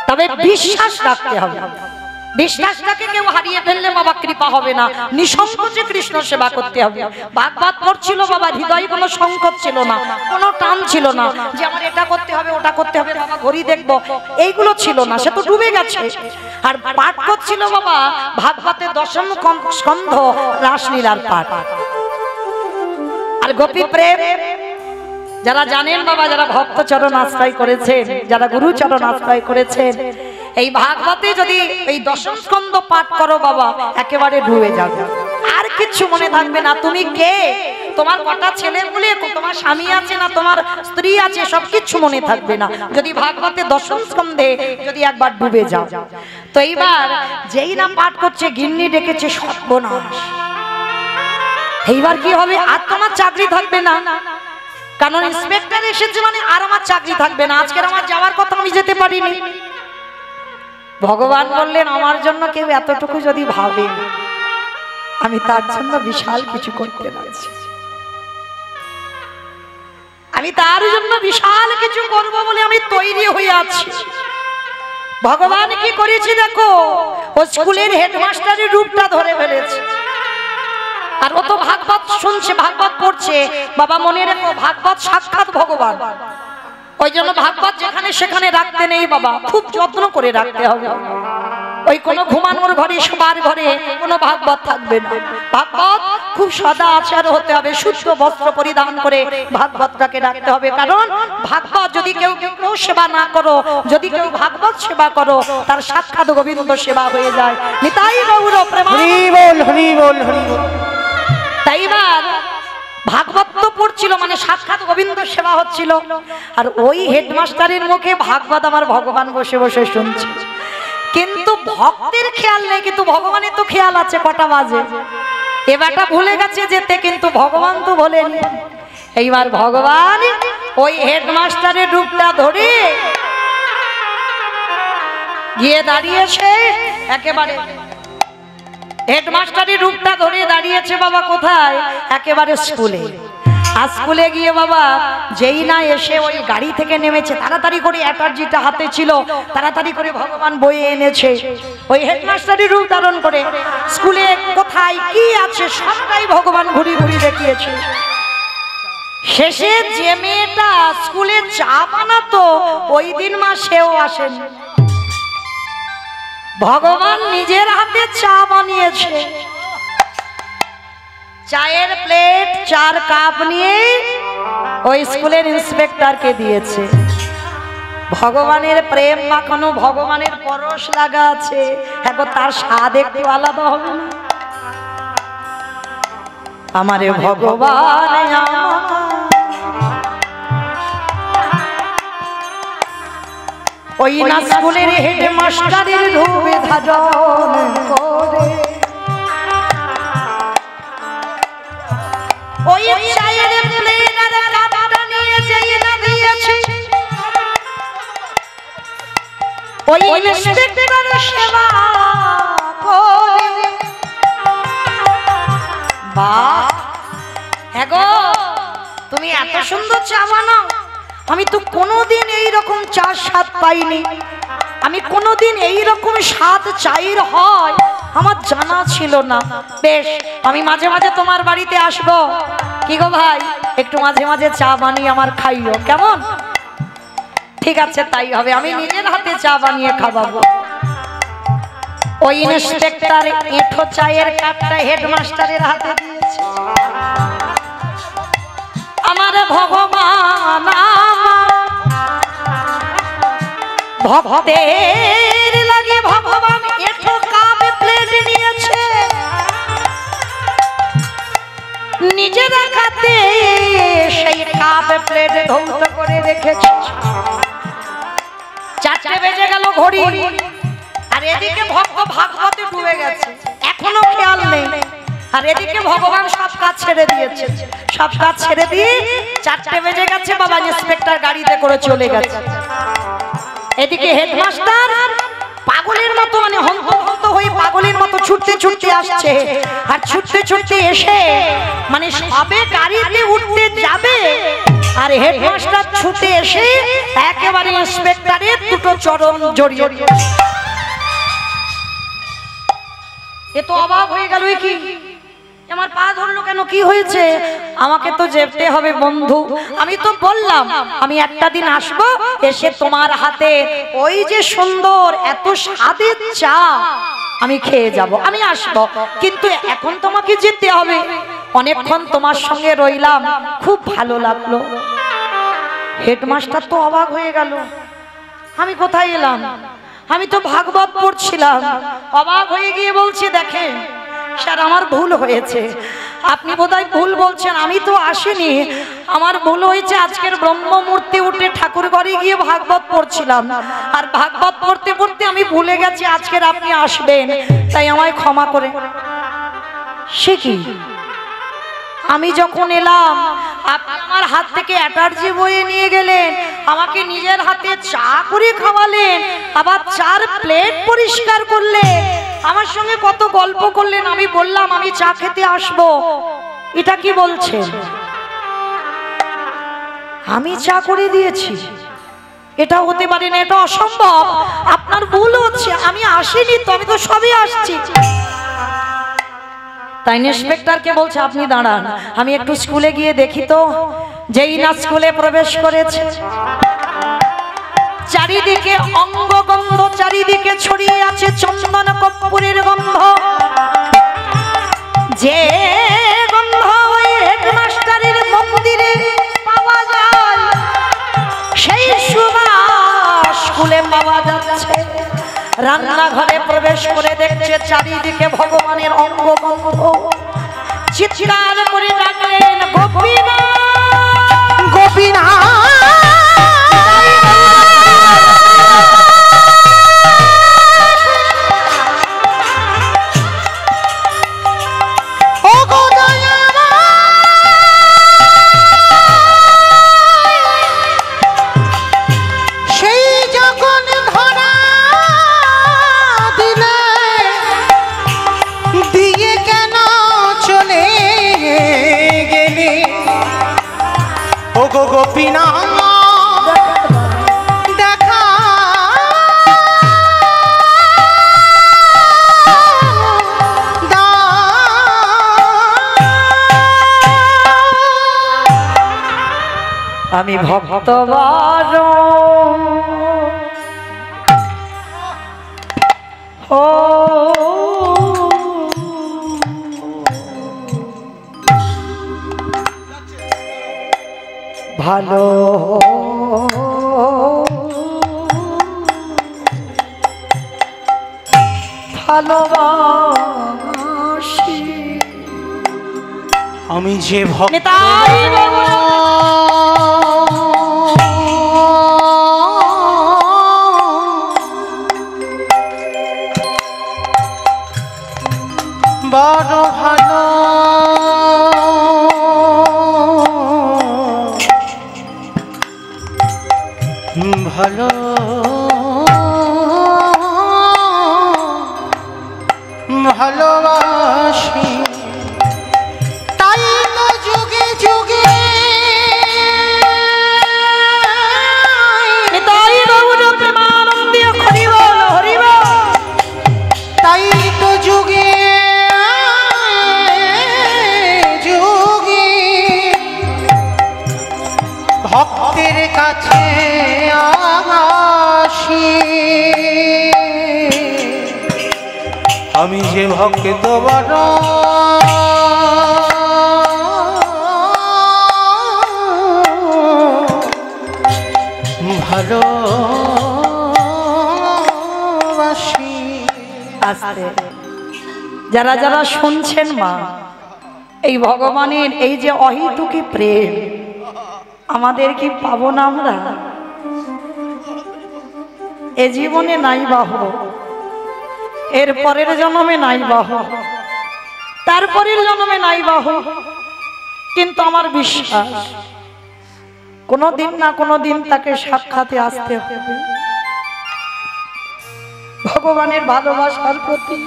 তবে বিশ্বাস রাখতে হবে। বিশ্বাসটাকে কেউ হারিয়ে ফেললে বাবা কৃপা হবে না। নিঃসংকোচে কৃষ্ণ সেবা করতে হবে। ভাগবত পড়ছিল বাবা, হৃদয়ে কোনো সংকোচ ছিল না, কোনো টান ছিল না যে আমার এটা করতে হবে ওটা করতে হবে, বাবা ঘড়ি দেখবো, এইগুলো ছিল না, সে তো ডুবে গেছে। আর পাঠ করছিল বাবা ভাগবতের দশম স্কন্ধ রাসলীলার পাঠ আর গোপী প্রেম। যারা জানেন বাবা, যারা ভক্ত চরণ আশ্রয় করেছেন, যারা গুরু চরণ আশ্রয় করেছেন, এই ভাগবতে যদি এই দশম স্কন্ধ পাঠ করো বাবা একেবারে ডুবে যাবে, আর কিছু মনে থাকবে না। তুমি কে, তোমার কটা ছেলে বলে, তোমার স্বামী আছে না তোমার স্ত্রী আছে, সবকিছু মনে থাকবে না যদি ভাগবতে দশম স্কন্ধে যদি একবার ডুবে যাও। তো এইবার যেই না পাঠ করছে গিন্নি ডেকেছে সর্বনাশ। এইবার কি হবে? আর তোমার চাকরি থাকবে না, কারণ ইন্সপেক্টর এসেছে মানে আর আমার চাকরি থাকবে না। আজকের আমার যাওয়ার কথা, আমি যেতে পারিনি। ভগবান বললেন আমার জন্য কেউ এতটুকু যদি ভাবে, আমি তার জন্য বিশাল কিছু করতে পারছি, আমি তার জন্য বিশাল কিছু করব বলে আমি তৈরি হয়ে আছি। ভগবান কি করেছে দেখো, ও স্কুলের হেডমাস্টারের রূপটা ধরে ফেলেছে। আর ও তো ভাগবত শুনছে, ভাগবত পড়ছে। বাবা মনে রেখো, ভাগবত সাক্ষাৎ ভগবান। ওই জন্য ভাগবত যেখানে সেখানে রাখতে নেই বাবা, খুব যত্ন করে রাখতে হবে। ওই কোনো ঘুমানোর ঘরে, সবার ঘরে কোনো ভাগবত থাকবে না। ভাগবত খুব সদা আচার হতে হবে, শুদ্ধ বস্ত্র পরিধান করে ভাগবতটাকে রাখতে হবে। কারণ ভাগবত যদি কেউ সেবা না করো, যদি কেউ ভাগবত সেবা করো, তার সাক্ষাৎ গোবিন্দ সেবা হয়ে যায়। নিতাই গৌর প্রেম, হরি বল হরি বল হরি বল। তাই এবার ভাগবত তো পড়ছিল মানে সাক্ষাৎ গোবিন্দ সেবা হচ্ছিল। আর ওই হেডমাস্টারের মুখে ভাগবত আমার ভগবান বসে বসে শুনছে। কিন্তু ভক্তের খেয়াল নেই, কিন্তু ভগবানের তো খেয়াল আছে কটা বাজে। এবারটা ভুলে গেছে যেতে, কিন্তু ভগবান তো বলেনি। এইবার ভগবান ওই হেডমাস্টারের রূপটা ধরে গিয়ে দাঁড়িয়েছে, একেবারে হেডমাস্টারের রূপটা ধরে দাঁড়িয়েছে বাবা কোথায়? একেবারে স্কুলে। আর স্কুলে গিয়ে বাবা যেই না এসে ওই গাড়ি থেকে নেমেছে, তাড়াতাড়ি করে অ্যাটার্জিটা হাতে ছিল, তাড়াতাড়ি করে ভগবান বয়ে এনেছে ওই হেডমাস্টারের রূপ ধারণ করে। স্কুলে কোথায় কি আছে সবটাই ভগবান ঘুরি ঘুরি দেখিয়েছে। শেষে যে মেয়েটা স্কুলে চা বানাতো ওই দিন মা সেও আসেন, ভগবান নিজের হাতে চা বানিয়েছে। চায়ের প্লেট 4 কাপ নিয়ে ওই স্কুলের ইন্সপেক্টরকে দিয়েছে। ভগবানের প্রেম মাখানো, ভগবানের পরশ লাগা আছে, এখন তার স্বাদ একটু আলাদা হবে না? আমারে ভগবান ওই না স্কুলের হেডমাস্টারের রূপে ধারণ করে, ওই চায়ের প্লেট আর কাপটা নিয়ে যেই না দিয়েছে, ওই ইন্সপেক্টর সেবা করে। বাহ, হ্যাঁ গো, তুমি এত সুন্দর চা বানাও, আমি তো কোনোদিন এইরকম চার স্বাদ পাইনি, আমি কোনোদিন এইরকম স্বাদ চায়ের হয় আমার জানা ছিল না। বেশ, আমি মাঝে মাঝে তোমার বাড়িতে আসবো। কি গো ভাই, একটু মাঝে মাঝে চা বানিয়ে আমার খাইও, কেমন? ঠিক আছে, তাই হবে, আমি নিজের হাতে চা বানিয়ে খাওয়াবো। ওই ইন্সপেক্টর এঁঠো চায়ের কাপটা হেডমাস্টারের হাতে দিয়েছে। আমার ভগবান ভক্তের লাগে ভগবান এঁঠো কাপ প্লেট নিয়েছে, নিজের হাতে সেই কাপ প্লেট ধৌত করে রেখেছে। 4টে বেজে গেল ঘড়ি, আর এদিকে ভক্ত ভাগবতে ডুবে গেছে, এখনো খেয়াল নেই। আর এদিকে ভগবান সব কাজ ছেড়ে দিয়েছে, সব কাজ ছেড়ে দিয়ে 4টে বেজে গেছে বাবা, ইন্সপেক্টর গাড়িতে করে চলে গেছে। এদিকে হেডমাস্টার পাগল পাগলের মতো মানে হন্ত হয়ে পাগলের মতো ছুটতে ছুটতে আসছে। আর ছুটতে ছুটতে এসে মানে সবে গাড়িতে উঠতে যাবে আর হেডমাস্টার ছুটে এসে একেবারে ইন্সপেক্টরের দুটো চরণ জড়িয়ে। এ তো অবাক হয়ে গেল, কি আমার পা ধরলো কেন, কি হয়েছে? আমাকে তো যেতে হবে বন্ধু, আমি তো বললাম আমি একটা দিন আসবো, এসে তোমার হাতে ওই যে সুন্দর এত স্বাদের চা আমি খেয়ে যাব, আমি আসবো, কিন্তু এখন তোমাকে যেতে হবে। অনেকক্ষণ তোমার সঙ্গে রইলাম, খুব ভালো লাগলো। হেডমাস্টার তো অবাক হয়ে গেল, আমি কোথায় এলাম, আমি তো ভাগবত পড়ছিলাম। অবাক হয়ে গিয়ে বলছে, দেখেন স্যার আমার ভুল হয়েছে, আপনি বোধহয় ভুল বলছেন, আমি তো আসিনি, আমার ভুল হয়েছে। আজকের ব্রহ্মমূর্তি উঠে ঠাকুর ঘরে গিয়ে ভাগবত পড়ছিলাম, আর ভাগবত পড়তে পড়তে আমি ভুলে গেছি আজকের আপনি আসবেন, তাই আমায় ক্ষমা করে। সে কি, আমি যখন এলাম আপনি আমার হাত থেকে অ্যাটার্জি বয়ে নিয়ে গেলেন, আমাকে নিজের হাতে চা করে খাওয়ালেন, আবার 4 প্লেট পরিষ্কার করলেন, আমার সঙ্গে কত গল্প করলেন। আমি বললাম আমি চা খেতে আসবো, এটা কি বলছেন? আমি চা করে দিয়েছি, এটা হতে পারে না, এটা অসম্ভব, আপনার ভুল হচ্ছে, আমি আসিনি তো, আমি তো সবই আসছি। তাই ইন্সপেক্টরকে বলছে আপনি দাঁড়ান, আমি একটু স্কুলে গিয়ে দেখি তো। যেই না স্কুলে প্রবেশ করেছে, চারিদিকে অঙ্গগন্ধ, চারিদিকে ছড়িয়ে আছে চন্দন কর্পূরের গন্ধ, যে গন্ধ ওই হেডমাস্টারের মন্দিরে পাওয়া যায়, সেই সুবাস স্কুলে পাওয়া যাচ্ছে। রান্নাঘরে প্রবেশ করে দেখছে চারিদিকে ভগবানের অঙ্গগন্ধ, চিৎকার করে ডাকলেন গোপীনাথ, গোপীনাথ, ও গো দয়াময়, সেই যখন ধরা দিলে, দিয়ে কেন চলে গেলে, ও গো গোপীনাথ, দেখা আমি ভক্তবার ও ভালো ভালোবাসি, আমি যে ভক্ত নিতাই বড় ভালো, ভালো ভালোবাসি, তাই তো যুগে যুগে নিতাই গৌর প্রেমানন্দে হরি বল হরি বল, তাই তো যুগে যুগে ভক্তের কাছে আসি, আমি যে ভক্ত বড় ভালোবাসি। আস্তে যারা যারা শুনছেন মা, এই ভগবানের এই যে অহেতুকী প্রেম আমাদের কি পাবো না আমরা? এ জীবনে নাই বাহ, এর পরের জন্মে নাই বাহ, তারপরের জন্মে নাই বাহ, কিন্তু আমার বিশ্বাস কোনোদিন না কোনোদিন তাকে সাক্ষাতে আসতে হবে। ভগবানের ভালোবাসার প্রতি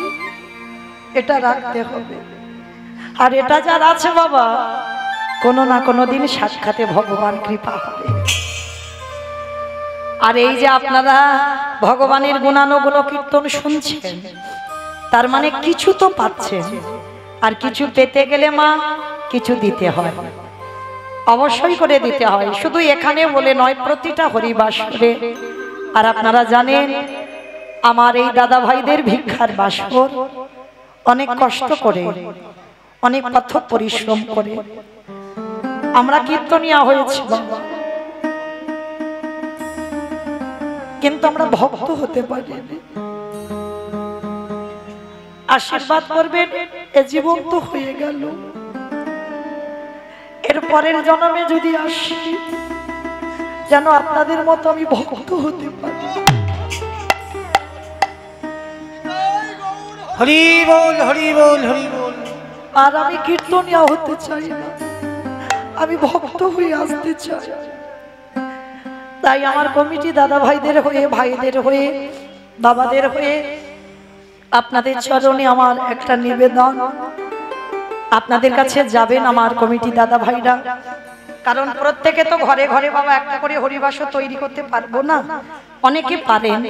এটা রাখতে হবে। আর এটা যার আছে বাবা, কোনো না কোনো দিন সাক্ষাতে ভগবান কৃপা হবে। আর এই যে আপনারা ভগবানের গুণানুগুণ কীর্তন শুনছেন, তার মানে কিছু তো পাচ্ছেন। আর কিছু পেতে গেলে মা কিছু দিতে হয়, অবশ্যই করে দিতে হয়। শুধু এখানে বলে নয়, প্রতিটা হরিবাসরে। আর আপনারা জানেন আমার এই দাদা ভাইদের ভিক্ষার বাসর অনেক কষ্ট করে, অনেক কঠোর পরিশ্রম করে আমরা কীর্তনিয়া হয়েছি, কিন্তু আমরা ভক্ত হতে পারি। আশীর্বাদ করবেন, এ জীবন তো হয়ে গেল, এর পরের জন্মে যদি আসি যেন আপনাদের মতো আমি ভক্ত হতে পারি। হরি বল, হরি বল, হরি বল। আর আমি কীর্তনিয়া হতে চাই না, আমি ভক্ত হয়ে আসতে চাই। তাই আমার কমিটি দাদা ভাইদের হয়ে, ভাইদের হয়ে, বাবাদের হয়ে আপনাদের চরণে আমার একটা নিবেদন, আপনাদের কাছে যাবেন আমার কমিটি দাদা ভাইরা। কারণ প্রত্যেকে তো ঘরে ঘরে বাবা একটা করে হরিবাসর তৈরি করতে পারবো না, অনেকে পারেন,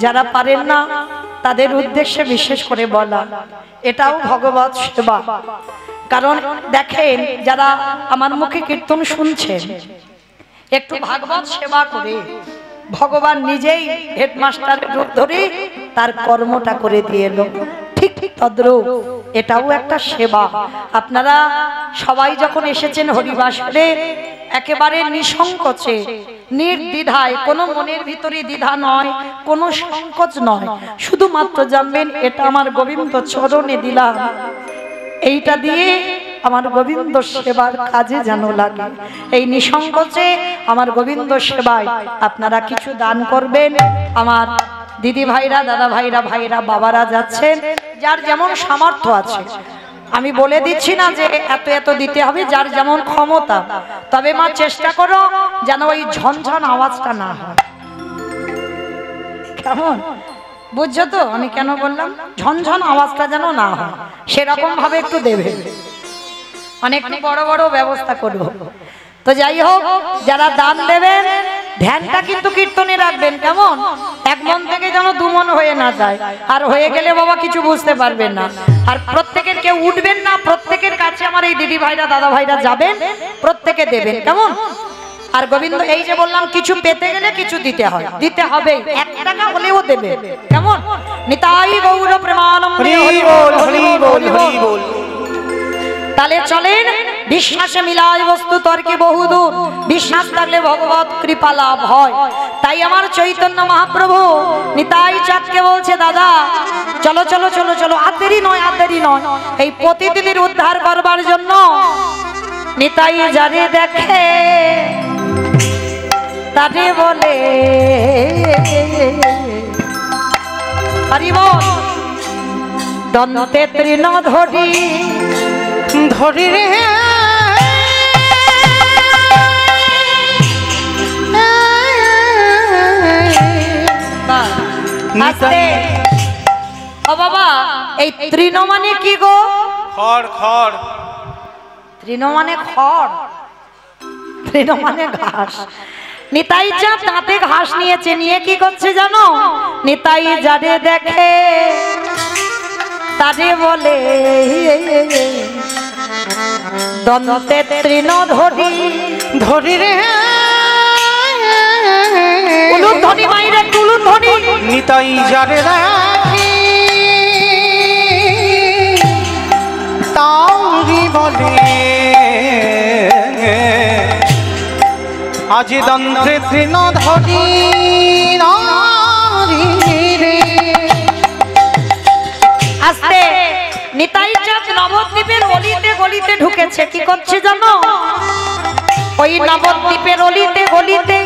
যারা পারেন না তাদের উদ্দেশ্যে বিশেষ করে বলা, এটাও ভগবত সেবা। কারণ দেখেন, যারা আমার মুখে কীর্তন শুনছেন, একটু ভাগবত সেবা করে ভগবান নিজেই হেডমাস্টারের রূপ ধরে তার কর্মটা করে দিয়ে এলো। ঠিক ঠিক তদ্রূপ এটাও একটা সেবা। আপনারা সবাই যখন এসেছেন হরিবাসরে, একেবারে নিঃসংকোচে, নির্দ্বিধায়, কোনো মনের ভিতরে দ্বিধা নয়, কোনো সংকোচ নয়, শুধুমাত্র জানবেন এটা আমার গোবিন্দ চরণে দিলাম, এইটা দিয়ে আমার গোবিন্দ সেবার কাজে যেন লাগে। এই নিঃসংকোচে আমার গোবিন্দ সেবায় আপনারা কিছু দান করবেন। আমার দিদি ভাইরা, দাদা ভাইরা, ভাইরা, বাবারা যাচ্ছেন, যার যেমন সামর্থ্য আছে। আমি বলে দিচ্ছি না যে এত এত দিতে হবে, যার যেমন ক্ষমতা। তবে মা চেষ্টা করো যেন ওই ঝনঝন আওয়াজটা না হয়। কেমন বুঝছো তো আমি কেন বললাম? ঝনঝন আওয়াজটা যেন না হয়, সেরকম ভাবে একটু দেবে। অনেক বড় বড় ব্যবস্থা করব। তো যাই হোক, যারা দান দেবেন ধ্যানটা কিন্তু কীর্তনে রাখবেন। কেমন? এক মন থেকে যেন দু মন হয়ে না যায়, আর হয়ে গেলে বাবা কিছু বুঝতে পারবেন না। আর প্রত্যেকের কেউ উঠবেন না, প্রত্যেকের কাছে আমার এই দিদি ভাইরা, দাদা ভাইরা যাবেন, প্রত্যেকে দেবেন। কেমন? আর গোবিন্দ এই যে বললাম, কিছু পেতে গেলে কিছু দিতে হয়, দিতে হবে, 1 টাকা হলেও দেবে। কেমন? নিতাই গৌর প্রেমানন্দে হরি বল, হরি বল, হরি বল। তাহলে চলেন, বিশ্বাসে মিলায় বস্তু তর্কে বহুদূর, বিশ্বাস থাকলে ভগবত কৃপা লাভ হয়। তাই আমার চৈতন্য মহাপ্রভু নিতাই চাঁদকে বলছে, দাদা চলো চলো চলো চলো, আর দেরি নয়, আর দেরি নয়। এই পতিদিনীর উদ্ধার করবার জন্য নিতাই যারে দেখে তারে বলে হরি বল। দন্তে তৃণ ধরি ধরি রে আস্তে। ও বাবা, এই তৃণ মানে কি গো? খড়, খড়। তৃণ মানে খড়, তৃণ মানে ঘাস। নিতাই চাঁদ দাঁতে ঘাস নিয়েছে, নিয়ে কি করছে জানো? নিতাই যারে দেখে তারে বলে দন্তে তৃণ ধরি, ধরি রে কুলুর ধ্বনি মাইরে, কুলুর ধ্বনি। নিতাই যারে রাখি তারি বলে, আজ দন্তে তৃণ ধরি নারী রে। আস্তে। নিতাই চাঁদ নবদ্বীপের অলিতে গলিতে ঢুকেছে, কি করছে জানো? ওই নবদ্বীপের অলিতে গলিতে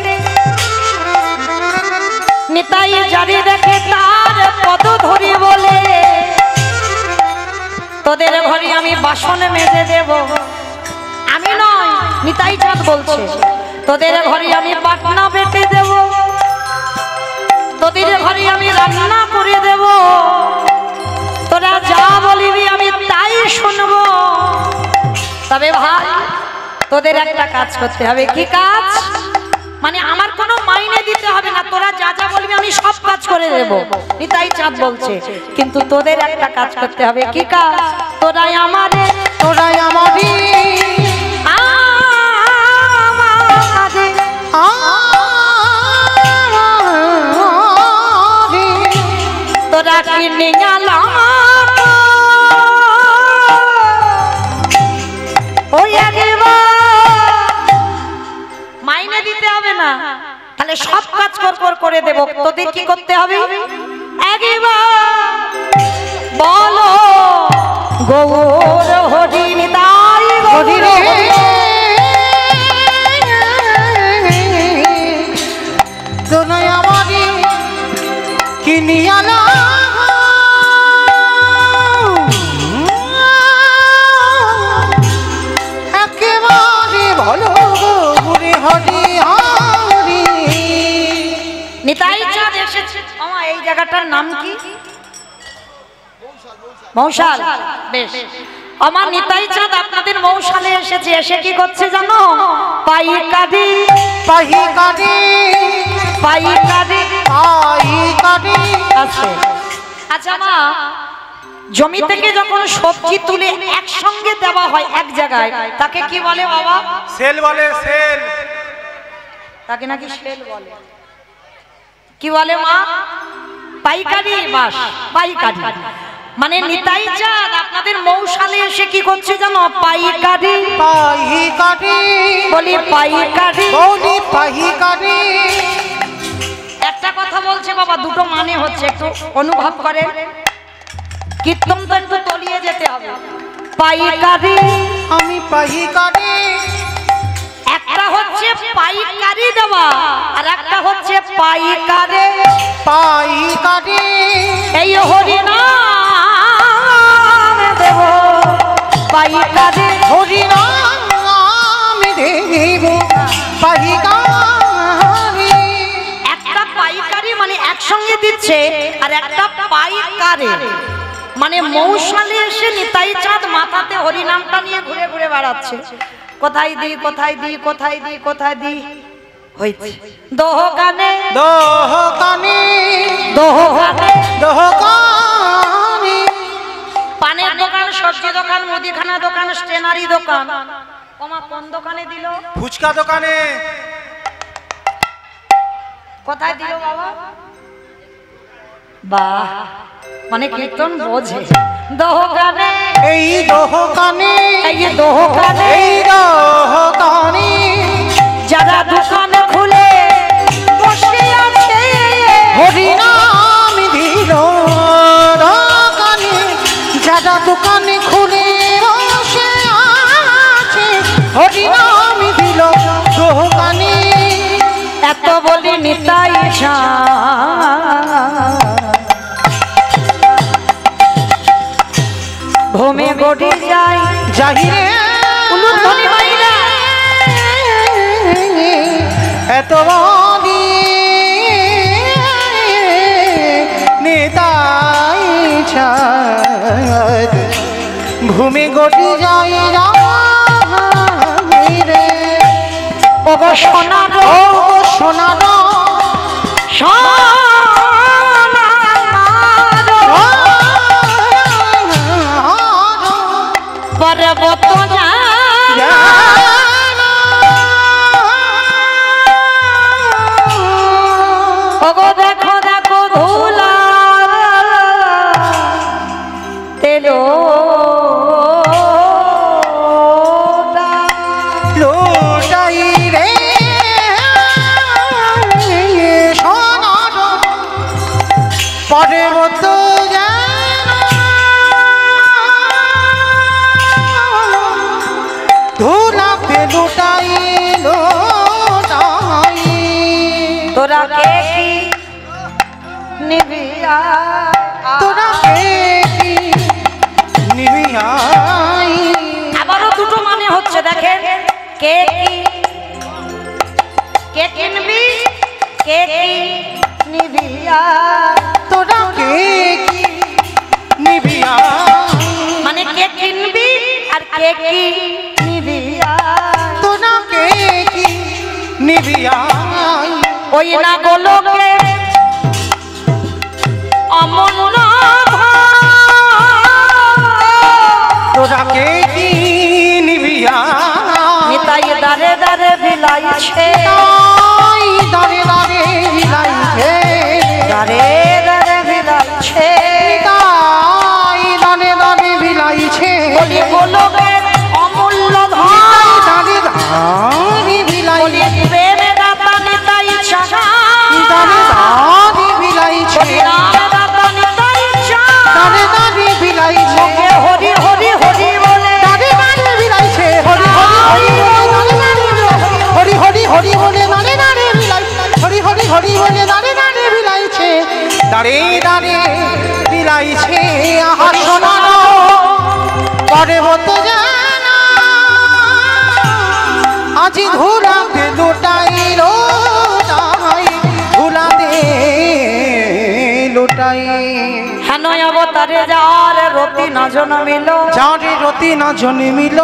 নিতাই যারে দেখে তার পদ ধরি বলে, তোদের ঘরে আমি বাসন মেজে দেব। আমি নয়, নিতাই চাঁদ বলছে, তোদের ঘরে আমি পাটনা বেটে দেব, তোদের ঘরে আমি রান্না করে দেব, তোরা যা বলিবি আমি তাই শুনবো। তবে ভাই তোদের একটা কাজ করতে হবে। কি কাজ? মানে আমার কোনো মাইনে দিতে হবে না, তোরা যা যা বলবি আমি সব কাজ করে দেব, নিতাই চাঁদ বলছে। কিন্তু তোদের একটা কাজ করতে হবে। কি কাজ? তোরাই আমারে তোরা কিনে গেলাম ওই মাইনে দিতে হবে না, তাহলে সব কাজ করে দেব। তোদের কি করতে হবে? বলো গৌর হরি নিতাই হরি রে তোরাই আমারে কিনিয়া না একেবারে বলো হরি হরি হরি। নিতাই চাঁদ এসেছে। আমার এই জায়গাটার নাম কি? মৌশাল। বেশ, আমার নিতাই চাঁদ আপনাদের মৌশালে এসেছে। এসে কি করছে জানো? পাইকারি পাইকারি পাইকারি পাইকারি আছে। আচ্ছা মা, জমি থেকে যখন সবজি তুলে একসঙ্গে দেওয়া হয় এক জায়গায়, তাকে কি বলে বাবা? সেল বলে, সেল। তাকে নাকি সেল বলে। কি বলে মা? পাইকারি। বাস, পাইকারি। মানে নিতাই চাঁদ আপনাদের মৌশালে এসে কি করছে জানো? পাইকারি পাইকারি বলি, পাইকারি বলি, পাইকারি। একটা কথা বলছে বাবা, দুটো মানে হচ্ছে, একটু অনুভব করেন। কীর্তন তো একটু তলিয়ে যেতে হবে। পাইকারি, আমি পাইকারি। একটা হচ্ছে পাইকারি দেওয়া, আর একটা হচ্ছে পাইকারে। পাইকারি এই হরিনাম দেব পাইকারে। হরিনাম দেব পাইকারি। একটা পাইকারি মানে একসঙ্গে দিচ্ছে, আর একটা পাইকারে মানে মৌশালে এসে নিতাই চাঁদ মাথাতে হরিনামটা নিয়ে ঘুরে ঘুরে বেড়াচ্ছে। কোথায় দি কোথায় দি কোথায় দি কোথায় দি হইছে দোকানে দোকানে দোকানে দোকানে। পানের দোকান, সবজি দোকান, মুদিখানা দোকান, স্টেনারি দোকান। ওমা কোন দোকানে দিল? ফুচকা দোকানে। কোথায় দিল বাবা? বাহ, মানে কীর্তন বোঝে। দোকানে, এই দোকানে, এই দোকানে, এই দোকানে। যারা দোকান খুলে বসে আছে হরিনাম দিল দোকানে। যারা দোকানে খুলে বসে আছে হরিনাম দিল দোকানে। এত বলি নিতাই চাঁদ ভূমে গড়ি যায় জাহিরে উলুধ্বনি মাইরা এত বলি নিতাই চাঁদ ভূমি গটি যাই রে। ওগো সোনার, ও সোনার পর্বত ওগো দেখো দেখো ধুলা তেলো লোটাই রে সোনার পর্বত ধুলাতে লোটাই লোটাই। তোরা কে কি নিবি তোরা কি নিবি আই। আবারও দুটো মানে হচ্ছে, দেখেন। কে কি, কে কিনবি, কে কি নিবি তোনাকে কি নিবিয়াই, তোনাকে কি নিবিয়াই, ওই না গোলকে অমূল্য তোনাকে কি নিবিয়াই, নিতাই দারে দারে বিলাইছে, দারে দারে বিলাইছে, দারে দারে বিলাইছে, দারে দারে বিলাইছে, বলি গোলকে অমূল্য ধন, দারে দারে বিলাইছে, প্রেমে দাতা নিতাই চাহা, দারে দারে বিলাইছে, দাতা নিতাই চাহা, দারে দারে বিলাইছে, মুখে হরি হরি হরি বলে, দারে দারে বিলাইছে, হরি হরি হরি হরি বলে দারে দারে বিলাইছে, হরি হরি হরি বলে দারে দারে বিলাইছে, দারে দারে বিলাইছে, আহা সোনার পর্বত জানা আজি ধুলাতে লুটাই লুটাই, ধুলাতে লুটাই, হেন অবতারে যার রতি না জন্মিল, যারে রতি না জন্মিল,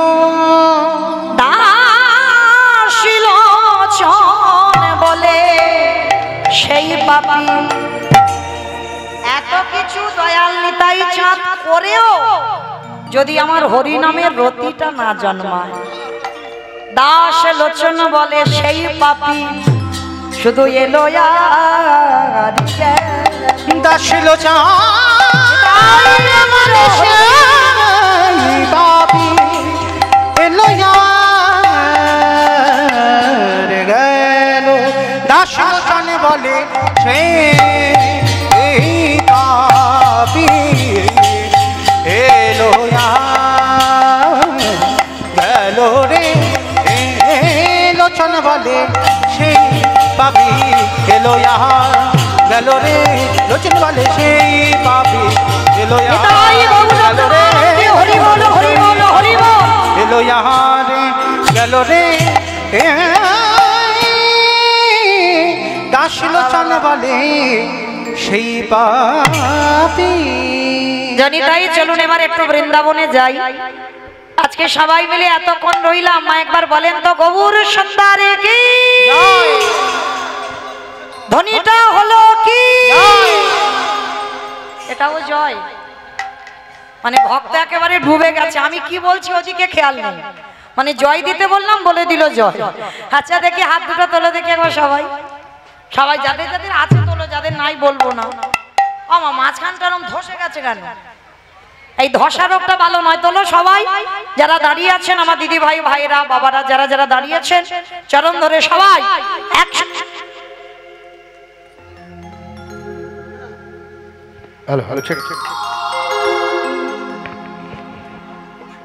দাসিল চন বলে সেই পাপী, এত কিছু দয়াল নিতাই চাঁদ করেও যদি আমার হরি নামের রতিটা না জন্মায়, দাস লোচন বলে সেই পাপী শুধু এলো আর দাসিল বাবি এলো গেল, দাসিল জানে বলে সে পাপি এলো গেল রে, লোচন বলে সেই পাপি এলো গেল রে, লোচন বলে সেই পাপি এলো গেল রে, হরি বল হরি বল হরি বল, এলো রে গেল রে, দাস লোচন বলে সেই পাপি। জানি তাই চলুন এবার একটু বৃন্দাবনে যাই। আজকে সবাই মিলে এতক্ষণ রইলাম, মা একবার বলেন তো গৌর সুন্দরে কি ধ্বনিটা হলো কি, এটাও জয়, মানে ভক্ত একেবারে ডুবে গেছে, আমি কি বলছি ওদিকে খেয়াল নেই, মানে জয় দিতে বললাম বলে দিল জয়। আচ্ছা দেখি হাত দুটো তোলো দেখি একবার সবাই, সবাই যাদের যাদের আছে তোলো, যাদের নাই বলবো না। আমার মাঝখানটা এরকম ধসে গেছে কেন? এই ধসা রোগটা ভালো নয়, তোলো সবাই যারা দাঁড়িয়ে আছেন, আমার দিদি ভাই ভাইরা বাবারা যারা যারা দাঁড়িয়েছেন চরণ ধরে সবাই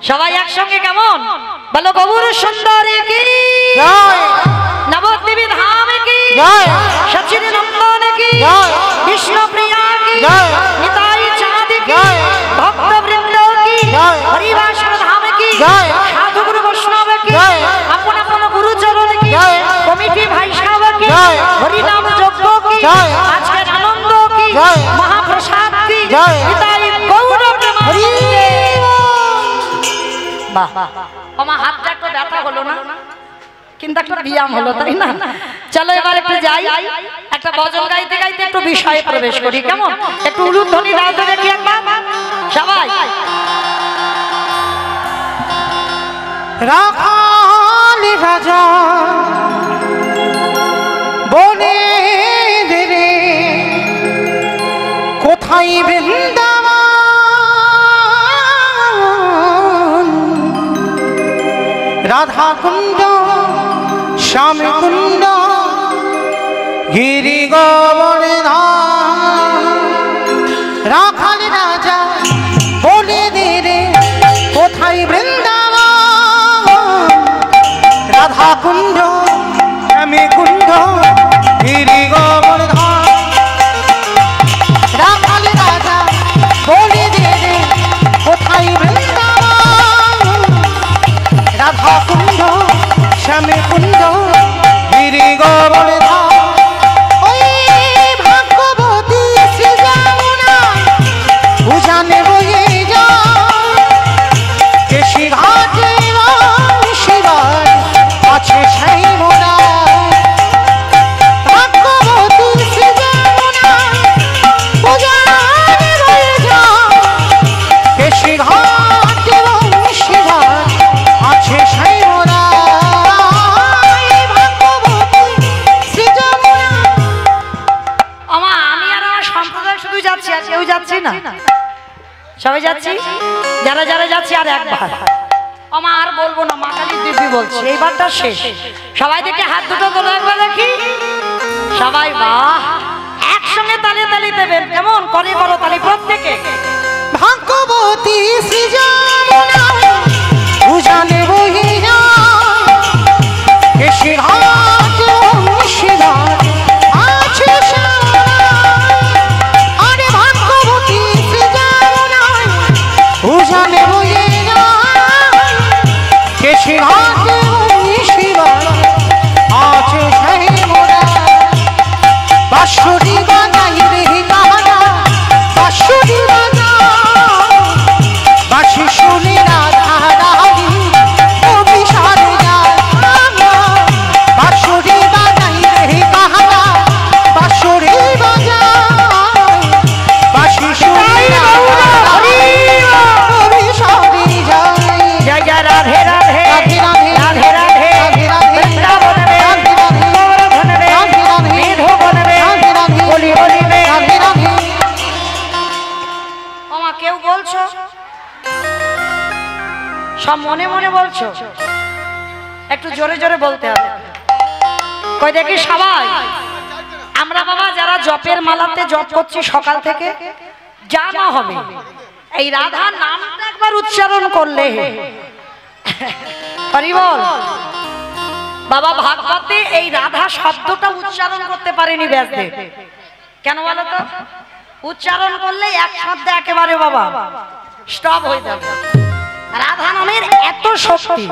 সবাই একসঙ্গে কেমন বলো, গৌর সুন্দরী কি নবদ্বীপী ধাম কি সচিন নন্দন কি কৃষ্ণ প্রিয়া কি নিতাই চাঁদ কি ভক্ত বৃন্দ কি হরিবাস ধাম কি সাধু গুরু বৈষ্ণব কি আপন আপন গুরু চরণ কি কমিটি ভাই সাহেব কি হরিনাম যজ্ঞ কি আজকের আনন্দ কি মহাপ্রসাদ কি নিতাই গৌর প্রেমানন্দে। বাহ, আমার হাতটা একটু ব্যথা হলো না, কিন্তু একটা ব্যায়াম হলো, তাই না? চলো এবার একটু যাই, একটা ভজন গাইতে গাইতে একটু বিষয়ে প্রবেশ করি, কেমন? একটু উলুধ্বনি দাও তো দেখি একবার সবাই। রাখালি রাজা বনে রে কোথায় বৃন্দাবন, রাধা কুণ্ড শ্যাম কুণ্ড গিরি গোবর্ধন, রাখালি রাজা বনে রে কোথায় বৃন্দাবন, রাধা কুণ্ড শ্যামে কুণ্ড গিরি গোবর্ধন, রাখালি রাজা বলে দে কোথায় বৃন্দাবন, রাধা কুণ্ড শ্যামে কুণ্ড গিরি গোবর্ধন, ওই ভাগ্যবতী শ্রী যমুনা উজানে বয়ে যায়, কেশি ঘাটে না? সবাই যাচ্ছি, যারা যারা যাচ্ছি আর একবার। আমা আর বলবো না, মা কালী দিব্যি বলছি, এইবারটা শেষ। সবাই দেখে হাত দুটো তোলো একবার দেখি। সবাই বাহ, একসঙ্গে তালে তালি দেবেন, কেমন করে করো তালি প্রত্যেকে। ভাগ্যবতী সৃজনা উজানে বহিয়া এসে হাত শিবা আছে সারা। আরে ভাগ্যবতী সৃজনা উজানে বহিয়া এসে হাত শিবা আছে সেই মোরা। বাঁশুরি বাজাই রে কাহারা, বাঁশুরি বাঁশি শুনে রাধা রানী অভিসারে যায়। বাঁশুরি বাজাই রে কাহারা, বাঁশুরি বাজায়, বাঁশি শুনে রাধা রানী অভিসারে যায়। জয় জয় রাধে রাধে রাধে রাধে রাধে রাধে রাধে রাধে বৃন্দাবন রে, রাধে রাধে গোবর্ধন রে, রাধে রাধে বিধবন রে, রাধে রাধে বলি বলি রে। রাধে রাধে। ওমা কেউ বলছো? সব মনে মনে বলছো? একটু জোরে জোরে বলতে হবে। কই দেখি সবাই, আমরা বাবা যারা জপের মালাতে জপ করছি সকাল থেকে, যা না হবে এই রাধা নামটা একবার উচ্চারণ করলে হরি বল। বাবা ভাগবতে এই রাধা শব্দটা উচ্চারণ করতে পারেনি ব্যাসদেব। কেন বলো তো? উচ্চারণ করলে এক শব্দে একেবারে বাবা স্টপ হয়ে যাবে। রাধা নামের এত শক্তি,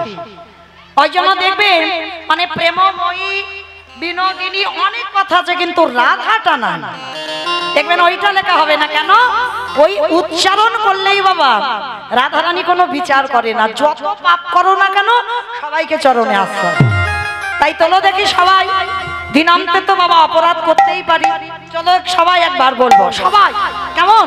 ওই জন্য দেখবেন মানে প্রেমময়ী, বিনোদিনী অনেক কথা আছে, কিন্তু রাধাটা না দেখবেন ওইটা লেখা হবে না। কেন? ওই উচ্চারণ করলেই বাবা রাধারানী কোনো বিচার করে না। যত পাপ করো না কেন সবাইকে চরণে আসতে হবে। তাই চলো দেখি সবাই, দিনান্তে তো বাবা অপরাধ করতেই পারি। চলো সবাই একবার বলবো, সবাই কেমন?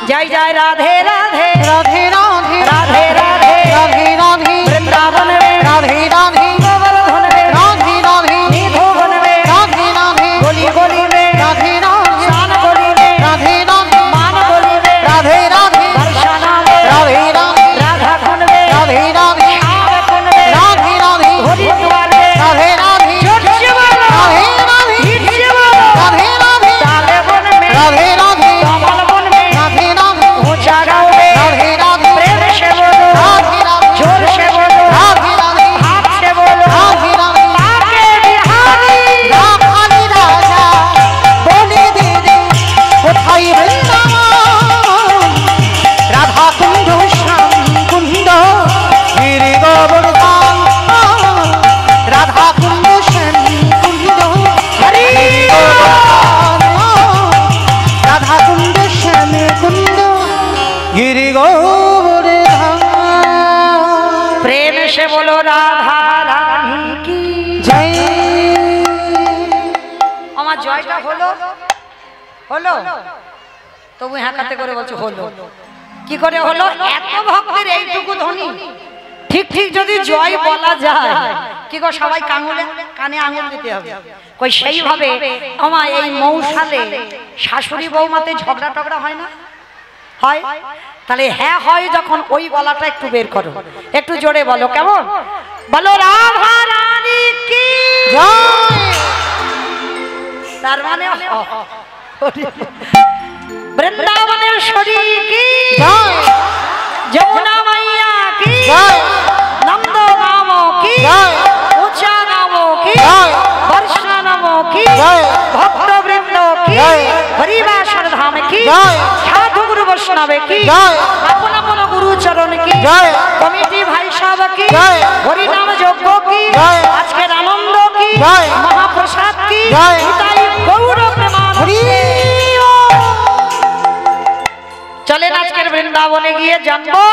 জয় জয় রাধে রাধে রাধে রাধে রাধে রাধে রাধে রাধে বৃন্দাবন রে, রাধে রাধে গোবর্ধন রে, রাধে রাধে বিধবন রে, রাধে রাধে গলি গলি রে, রাধে রাধে স্নান গলি রে, রাধে রাধে মান গলি রে, রাধে রাধে দর্শনা রে, রাধে রাধে রাধা কুণ্ড রে, রাধে রাধে শ্যাম কুণ্ড রে, রাধে রাধে হরিদ্বার রে, রাধে রাধে জোরসে বলো, রাধে রাধে হিটসে বলো, রাধে রাধে তালে বন মে, রাধে রাধে কমল বন মে, রাধে রাধে ऊंचा गाँव में राधे राधे प्रेम से बोलो, राधे राधे जोर से बोलो, राधे राधे हाथ से बोलो, राधे राधे आगे बिहारी রাধানি রাজা বলে দে দে কোথায় বৃন্দাবন। রাধা কুণ্ড শ্যাম কুণ্ড গিরি গোবর্ধন। রাধা কুণ্ড শ্যাম কুণ্ড हरि রাধা কুণ্ড শ্যাম কুণ্ড গিরি গোবর্ধন। प्रेम से बोलो राधा रानी की জয়। আমার জয়টা হলো হলো তবু হ্যাঁ কাতে করে বলছো হলো। কি করে হলো? এত ভক্তের এইটুকু ধ্বনি ঠিক ঠিক যদি জয় বলা যায়, কি গো সবাই কানে আঙুল দিতে হবে। কই সেইভাবে আমার এই মৌসালে শাশুড়ি বৌমাতে ঝগড়া টগড়া হয় না? হয়। তাহলে হ্যাঁ হয় যখন, ওই গলাটা একটু বের করো, একটু জোরে বলো, কেমন? বলো রাধা রানী কি জয়। তার মানে বৃন্দাবনেশ্বরী কি জয়। যমুনা মাইয়া কি জয়। নন্দ নাম কি জয়। উচা নাম কি জয়। বর্ষা নাম কি জয়। ভক্তবৃন্দ কি জয়। হরিবাসর ধাম কি জয়। সাধু গুরু বৈষ্ণবে কি জয়। আপন আপন গুরু চরণ কি জয়। কমিটি ভাই সব কি জয়। হরিনাম যজ্ঞ কি জয়। আজকের আনন্দ কি জয়। মহাপ্রসাদ কি জয়। নিতাই গৌর প্রেমানন্দ। হরি চলেন আজকের বৃন্দাবনে গিয়ে জানবো